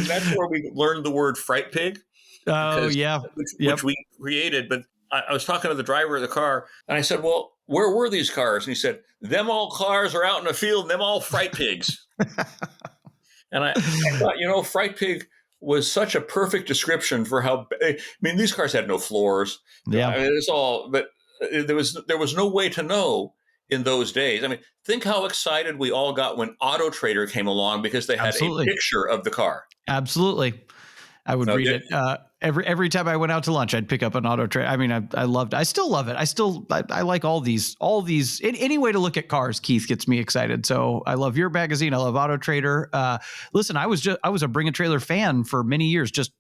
that's where we learned the word fright pig. Oh, yeah. Which we created. But I was talking to the driver of the car and I said, "Well, where were these cars?" And he said, "Them all cars are out in the field and them all fright pigs." And I thought, fright pig was such a perfect description for how. I mean, these cars had no floors. Yeah. I mean, it's all, but there was no way to know in those days. I mean, think how excited we all got when Auto Trader came along because they had a Absolutely. picture of the car. Absolutely. I would read it every time I went out to lunch. I'd pick up an Auto Trader. I mean, I loved. I still love it. I like all these. Any way to look at cars, Keith, gets me excited. So I love your magazine. I love Auto Trader. Listen, I was a Bring a Trailer fan for many years. Just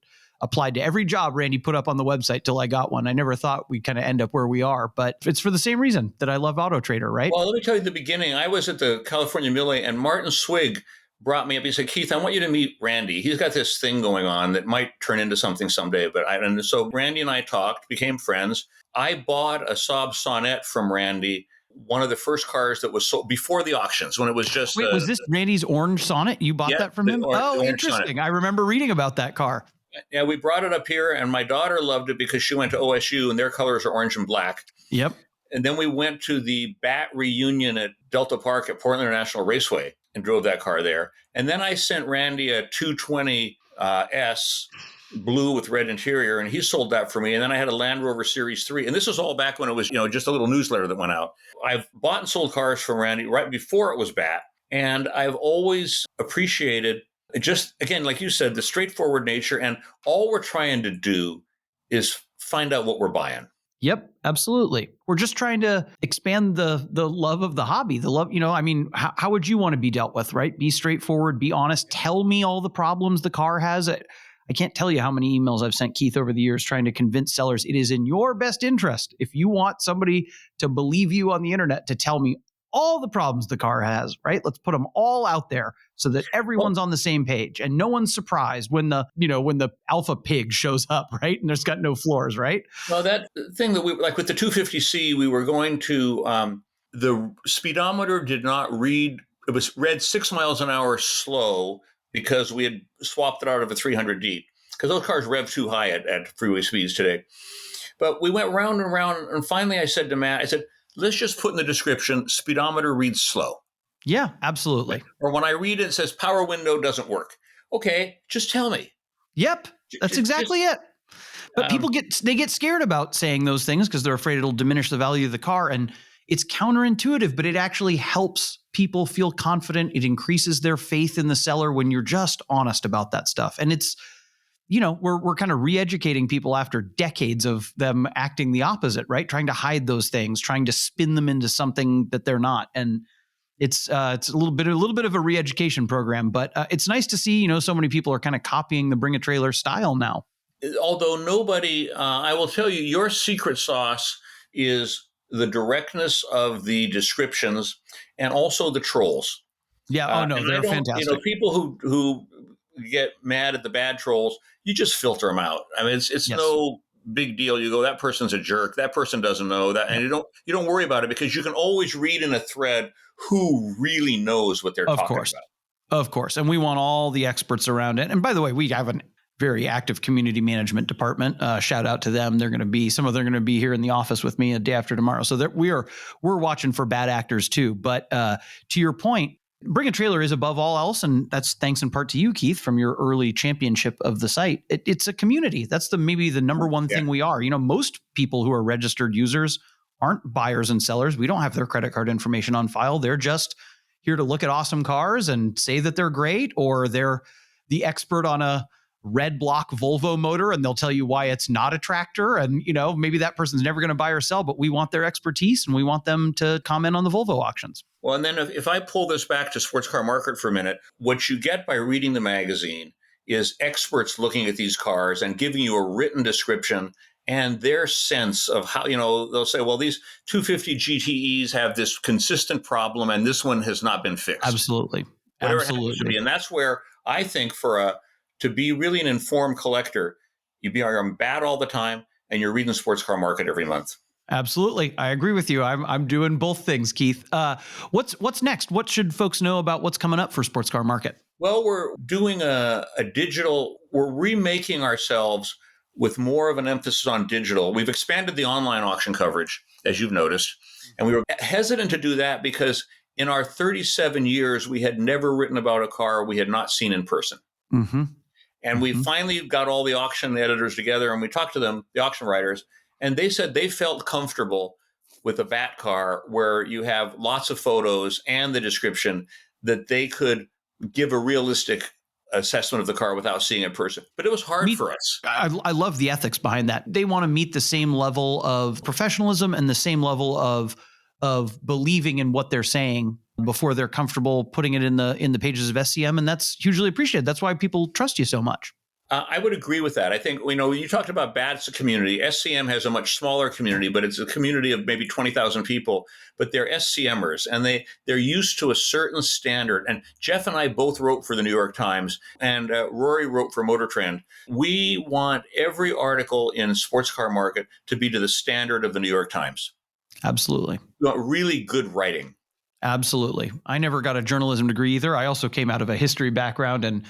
applied to every job Randy put up on the website till I got one. I never thought we'd kind of end up where we are, but it's for the same reason that I love Auto Trader, right? Well, let me tell you the beginning. I was at the California Millie, and Martin Swig brought me up. He said, Keith, I want you to meet Randy. He's got this thing going on that might turn into something someday. And so Randy and I talked, became friends. I bought a Saab Sonett from Randy, one of the first cars that was sold before the auctions, when it was just. Wait, was this Randy's orange Sonett? You bought that from him? Oh, interesting. Sonett. I remember reading about that car. Yeah, we brought it up here, and my daughter loved it because she went to OSU, and their colors are orange and black. Yep. And then we went to the BAT reunion at Delta Park at Portland International Raceway and drove that car there. And then I sent Randy a 220 S blue with red interior, and he sold that for me. And then I had a Land Rover Series 3. And this was all back when it was, just a little newsletter that went out. I've bought and sold cars from Randy right before it was BAT. And I've always appreciated just, again, like you said, the straightforward nature. And all we're trying to do is find out what we're buying. Yep, absolutely. We're just trying to expand the love of the hobby. The love, how would you want to be dealt with, right? Be straightforward, be honest. Tell me all the problems the car has. I can't tell you how many emails I've sent Keith over the years trying to convince sellers it is in your best interest, if you want somebody to believe you on the internet, to tell me all the problems the car has, right? Let's put them all out there so that everyone's on the same page and no one's surprised when the Alfa pig shows up, right? And there's got no floors, right? Well, that thing that we, like with the 250C, we were going to, the speedometer did not read, it was read 6 miles an hour slow because we had swapped it out of a 300D because those cars rev too high at freeway speeds today. But we went round and round, and finally I said to Matt, let's just put in the description, speedometer reads slow. Yeah, absolutely. Or when I read it, it says power window doesn't work. Okay, just tell me. Yep, that's exactly it. But people get scared about saying those things because they're afraid it'll diminish the value of the car. And it's counterintuitive, but it actually helps people feel confident. It increases their faith in the seller when you're just honest about that stuff. And it's, we're kind of re-educating people after decades of them acting the opposite, right? Trying to hide those things, trying to spin them into something that they're not. And it's a little bit of a re-education program, but it's nice to see, so many people are kind of copying the Bring a Trailer style now. Although nobody, I will tell you, your secret sauce is the directness of the descriptions and also the trolls. Yeah. They're fantastic. People who get mad at the bad trolls, you just filter them out. I mean, it's no big deal. You go, that person's a jerk. That person doesn't know that. And you don't worry about it because you can always read in a thread who really knows what they're talking about. Of course. And we want all the experts around it. And by the way, we have a very active community management department. Shout out to them. They're going to be here in the office with me a day after tomorrow. So that we're watching for bad actors too. But to your point, Bring a Trailer is above all else, and that's thanks in part to you, Keith, from your early championship of the site. It's a community. That's maybe the number one thing we are. Most people who are registered users aren't buyers and sellers. We don't have their credit card information on file. They're just here to look at awesome cars and say that they're great, or they're the expert on a red block Volvo motor, and they'll tell you why it's not a tractor. And, maybe that person's never going to buy or sell, but we want their expertise and we want them to comment on the Volvo auctions. Well, and then if I pull this back to Sports Car Market for a minute, what you get by reading the magazine is experts looking at these cars and giving you a written description and their sense of how, they'll say, well, these 250 GTEs have this consistent problem and this one has not been fixed. Absolutely. Whatever it happens to be. And that's where I think to be really an informed collector, you're on BAT all the time and you're reading Sports Car Market every month. Absolutely. I agree with you. I'm doing both things, Keith. What's next? What should folks know about what's coming up for Sports Car Market? Well, we're doing a digital, we're remaking ourselves with more of an emphasis on digital. We've expanded the online auction coverage, as you've noticed. And we were hesitant to do that because in our 37 years, we had never written about a car we had not seen in person. Mm-hmm. And we finally got all the auction editors together and we talked to them, the auction writers, and they said they felt comfortable with a bat car where you have lots of photos and the description that they could give a realistic assessment of the car without seeing it in person. But it was hard for us. I love the ethics behind that. They want to meet the same level of professionalism and the same level of believing in what they're saying before they're comfortable putting it in the pages of SCM, and that's hugely appreciated. That's why people trust you so much. I would agree with that. I think, you talked about BAT's community. SCM has a much smaller community, but it's a community of maybe 20,000 people, but they're SCMers and they're used to a certain standard. And Jeff and I both wrote for the New York Times and Rory wrote for Motor Trend. We want every article in sports car market to be to the standard of the New York Times. Absolutely. We want really good writing. Absolutely. I never got a journalism degree either. I also came out of a history background, and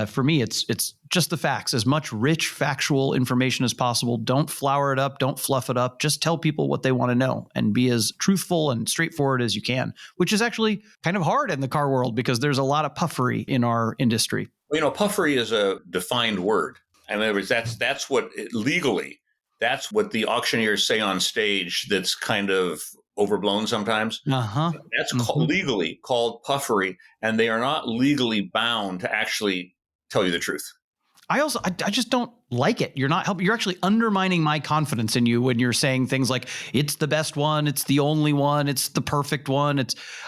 for me, it's just the facts. As much rich, factual information as possible. Don't flower it up. Don't fluff it up. Just tell people what they want to know and be as truthful and straightforward as you can, which is actually kind of hard in the car world because there's a lot of puffery in our industry. Well, puffery is a defined word. In other words, that's what legally, that's what the auctioneers say on stage that's kind of overblown sometimes. That's legally called puffery, and they are not legally bound to actually tell you the truth. I just don't like it. You're not helping. You're actually undermining my confidence in you when you're saying things like it's the best one, it's the only one, it's the perfect one.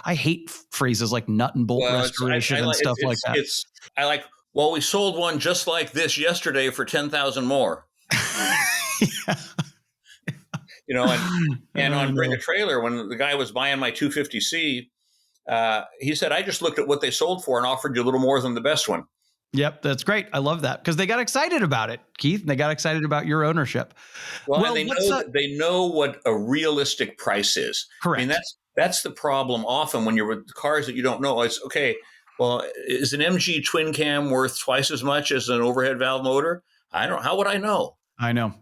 I hate phrases like nut and bolt restoration and stuff like that. We sold one just like this yesterday for 10,000 more. Yeah. And on Bring a Trailer, when the guy was buying my 250C, he said, I just looked at what they sold for and offered you a little more than the best one. Yep, that's great. I love that because they got excited about it, Keith. They got excited about your ownership. Well, they know what a realistic price is. Correct. I mean, that's the problem often when you're with cars that you don't know. It's okay. Well, is an MG twin cam worth twice as much as an overhead valve motor? How would I know? I know.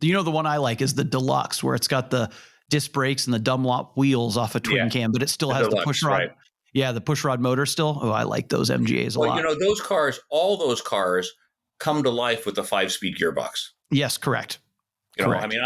The one I like is the Deluxe, where it's got the disc brakes and the Dunlop wheels off a twin cam, but it still has the push rod. Right. Yeah, the push rod motor still. Oh, I like those MGAs a lot. Those cars, all those cars come to life with a 5-speed gearbox. Yes, correct. Correct. I mean,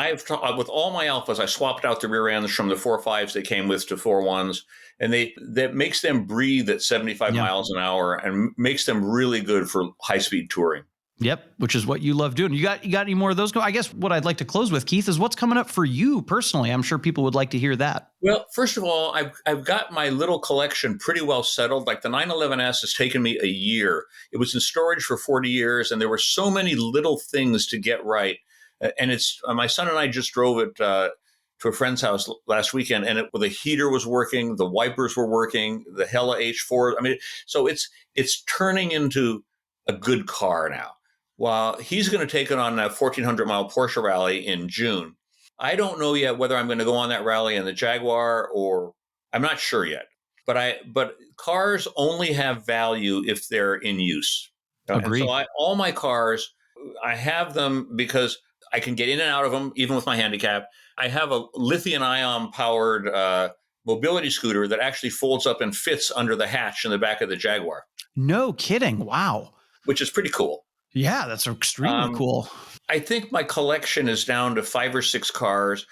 with all my Alphas, I swapped out the rear ends from the 4.5s they came with to 4.1s, and that makes them breathe at 75 miles an hour and makes them really good for high-speed touring. Yep, which is what you love doing. You got any more of those? I guess what I'd like to close with, Keith, is what's coming up for you personally. I'm sure people would like to hear that. Well, first of all, I've got my little collection pretty well settled. Like the 911S has taken me a year. It was in storage for 40 years, and there were so many little things to get right. And it's my son and I just drove it to a friend's house last weekend, and the heater was working, the wipers were working, the Hella H4. I mean, so it's turning into a good car now. Well, he's going to take it on a 1,400-mile Porsche rally in June. I don't know yet whether I'm going to go on that rally in the Jaguar or I'm not sure yet. But cars only have value if they're in use. Agreed. And so all my cars, I have them because I can get in and out of them, even with my handicap. I have a lithium-ion powered mobility scooter that actually folds up and fits under the hatch in the back of the Jaguar. No kidding. Wow. Which is pretty cool. Yeah, that's extremely cool. I think my collection is down to 5 or 6 cars,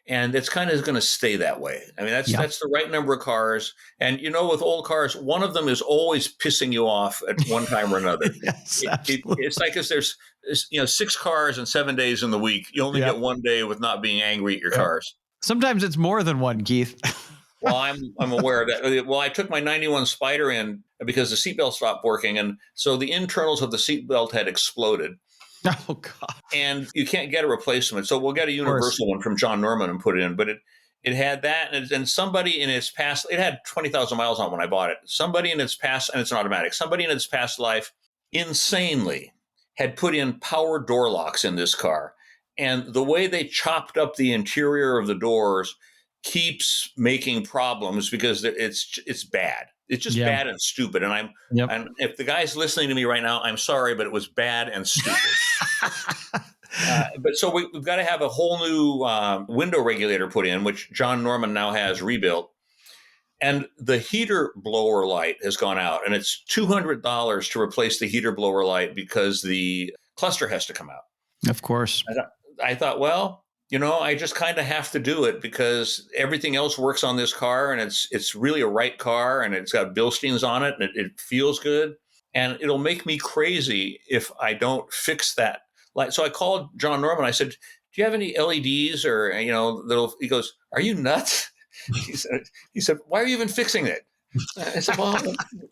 and it's kind of going to stay that way. I mean, that's the right number of cars. And, with old cars, one of them is always pissing you off at one time or another. Yes, it's like if there's 6 cars and 7 days in the week, you only get one day with not being angry at your cars. Sometimes it's more than one, Keith. Well, I'm aware of that. Well, I took my 91 Spider in because the seatbelt stopped working. And so the internals of the seatbelt had exploded. Oh, God. And you can't get a replacement. So we'll get a universal one from John Norman and put it in. But it had that. And somebody in its past, it had 20,000 miles on when I bought it. Somebody in its past, and it's an automatic, somebody in its past life insanely had put in power door locks in this car. And the way they chopped up the interior of the doors keeps making problems because it's bad. It's just bad and stupid. And and if the guy's listening to me right now, I'm sorry, but it was bad and stupid. But so we've got to have a whole new window regulator put in, which John Norman now has rebuilt. And the heater blower light has gone out, and it's $200 to replace the heater blower light because the cluster has to come out. Of course. I thought, well, I just kind of have to do it because everything else works on this car, and it's really a right car, and it's got Bilsteins on it, and it feels good, and it'll make me crazy if I don't fix that light. So I called John Norman. I said, "Do you have any LEDs or little?" He goes, "Are you nuts?" He said, "Why are you even fixing it?" I said, "Well,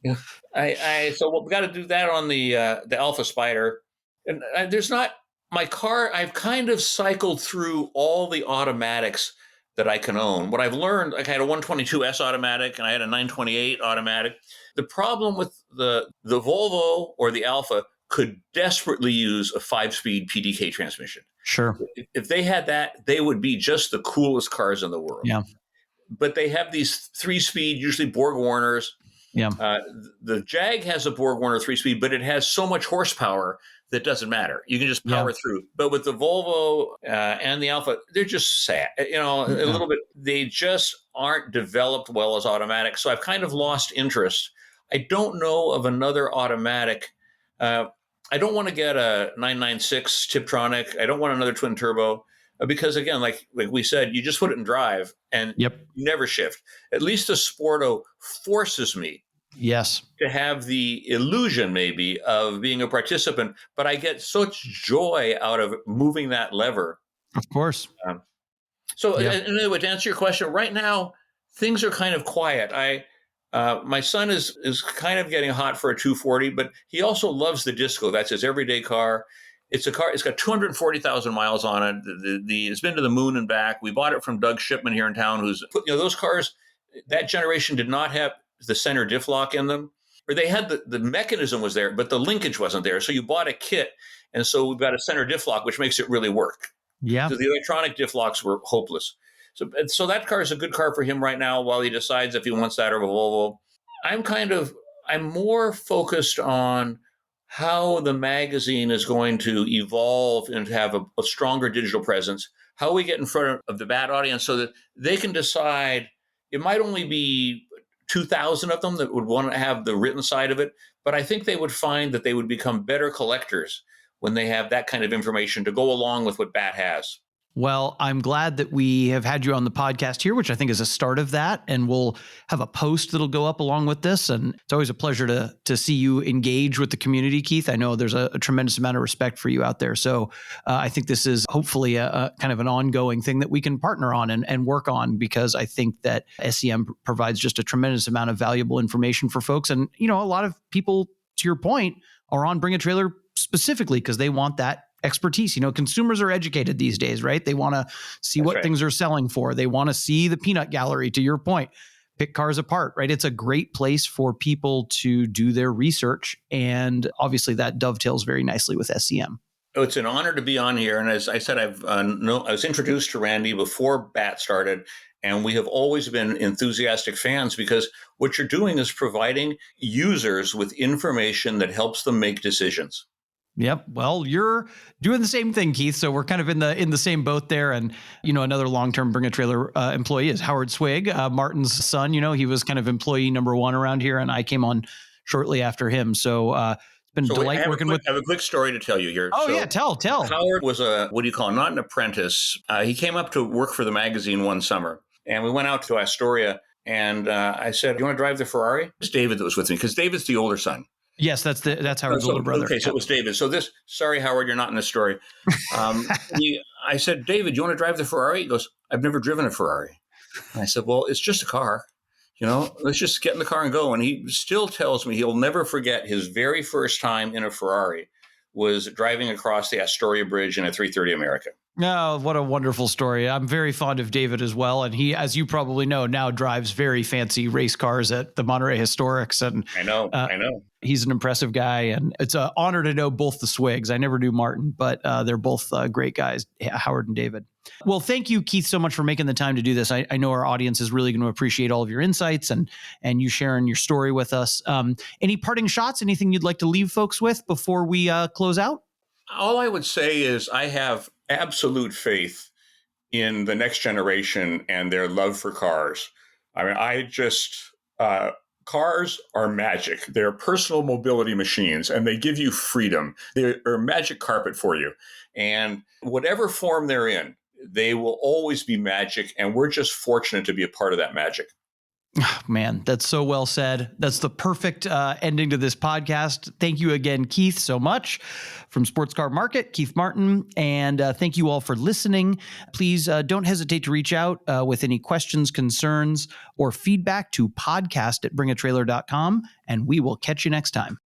we got to do that on the Alfa Spider." And there's not my car. I've kind of cycled through all the automatics that I can own. What I've learned, like I had a 122S automatic and I had a 928 automatic. The problem with the Volvo or the Alfa could desperately use a 5-speed PDK transmission. Sure. If they had that, they would be just the coolest cars in the world. Yeah. But they have these 3-speed, usually Borg-Warners. Yeah. The Jag has a Borg-Warner 3-speed, but it has so much horsepower that doesn't matter. You can just power through. But with the Volvo and the Alfa, they're just sad. A little bit. They just aren't developed well as automatic. So I've kind of lost interest. I don't know of another automatic. I don't want to get a 996 Tiptronic. I don't want another twin turbo. Because again, like we said, you just put it in drive and you never shift. At least the Sporto forces me to have the illusion maybe of being a participant, but I get such joy out of moving that lever. Of course. Anyway, to answer your question, right now, things are kind of quiet. My son is kind of getting hot for a 240, but he also loves the Disco. That's his everyday car. It's a car. It's got 240,000 miles on it. It's been to the moon and back. We bought it from Doug Shipman here in town. Who's those cars? That generation did not have the center diff lock in them, or they had the mechanism was there, but the linkage wasn't there. So you bought a kit, and so we've got a center diff lock, which makes it really work. Yeah. So the electronic diff locks were hopeless. So that car is a good car for him right now while he decides if he wants that or a Volvo. I'm more focused on how the magazine is going to evolve and have a stronger digital presence, how we get in front of the bad audience so that they can decide. It might only be 2,000 of them that would want to have the written side of it, but I think they would find that they would become better collectors when they have that kind of information to go along with what BAT has. Well, I'm glad that we have had you on the podcast here, which I think is a start of that. And we'll have a post that'll go up along with this. And it's always a pleasure to see you engage with the community, Keith. I know there's a tremendous amount of respect for you out there. So I think this is hopefully a kind of an ongoing thing that we can partner on and work on, because I think that SEM provides just a tremendous amount of valuable information for folks. And, a lot of people, to your point, are on Bring a Trailer specifically because they want that expertise. Consumers are educated these days, right? They want to see what things are selling for. They want to see the peanut gallery, to your point, pick cars apart, right? It's a great place for people to do their research. And obviously that dovetails very nicely with SEM. Oh, it's an honor to be on here. And as I said, I was introduced to Randy before BAT started, and we have always been enthusiastic fans because what you're doing is providing users with information that helps them make decisions. Yep. Well, you're doing the same thing, Keith. So we're kind of in the same boat there. And, another long-term Bring a Trailer employee is Howard Swig, Martin's son. He was kind of employee number one around here, and I came on shortly after him. So it's been a delight working with. I have a quick story to tell you here. Oh, yeah. Tell. Howard was not an apprentice. He came up to work for the magazine one summer, and we went out to Astoria, and I said, "Do you want to drive the Ferrari?" It was David that was with me, because David's the older son. Yes, that's Howard's older brother. Okay, so it was David. So sorry, Howard, you're not in the story. I said, "David, you want to drive the Ferrari?" He goes, "I've never driven a Ferrari." And I said, "Well, it's just a car. Let's just get in the car and go." And he still tells me he'll never forget his very first time in a Ferrari was driving across the Astoria Bridge in a 330 America. Oh, what a wonderful story. I'm very fond of David as well. And he, as you probably know, now drives very fancy race cars at the Monterey Historics. And I know. He's an impressive guy. And it's an honor to know both the Swigs. I never knew Martin, but they're both great guys, Howard and David. Well, thank you, Keith, so much for making the time to do this. I know our audience is really going to appreciate all of your insights and you sharing your story with us. Any parting shots, anything you'd like to leave folks with before we close out? All I would say is I have absolute faith in the next generation and their love for cars. I mean, cars are magic. They're personal mobility machines, and they give you freedom. They're a magic carpet for you. And whatever form they're in, they will always be magic. And we're just fortunate to be a part of that magic. Man, that's so well said. That's the perfect ending to this podcast. Thank you again, Keith, so much. From Sports Car Market, Keith Martin. And thank you all for listening. Please don't hesitate to reach out with any questions, concerns, or feedback to podcast@bringatrailer.com. And we will catch you next time.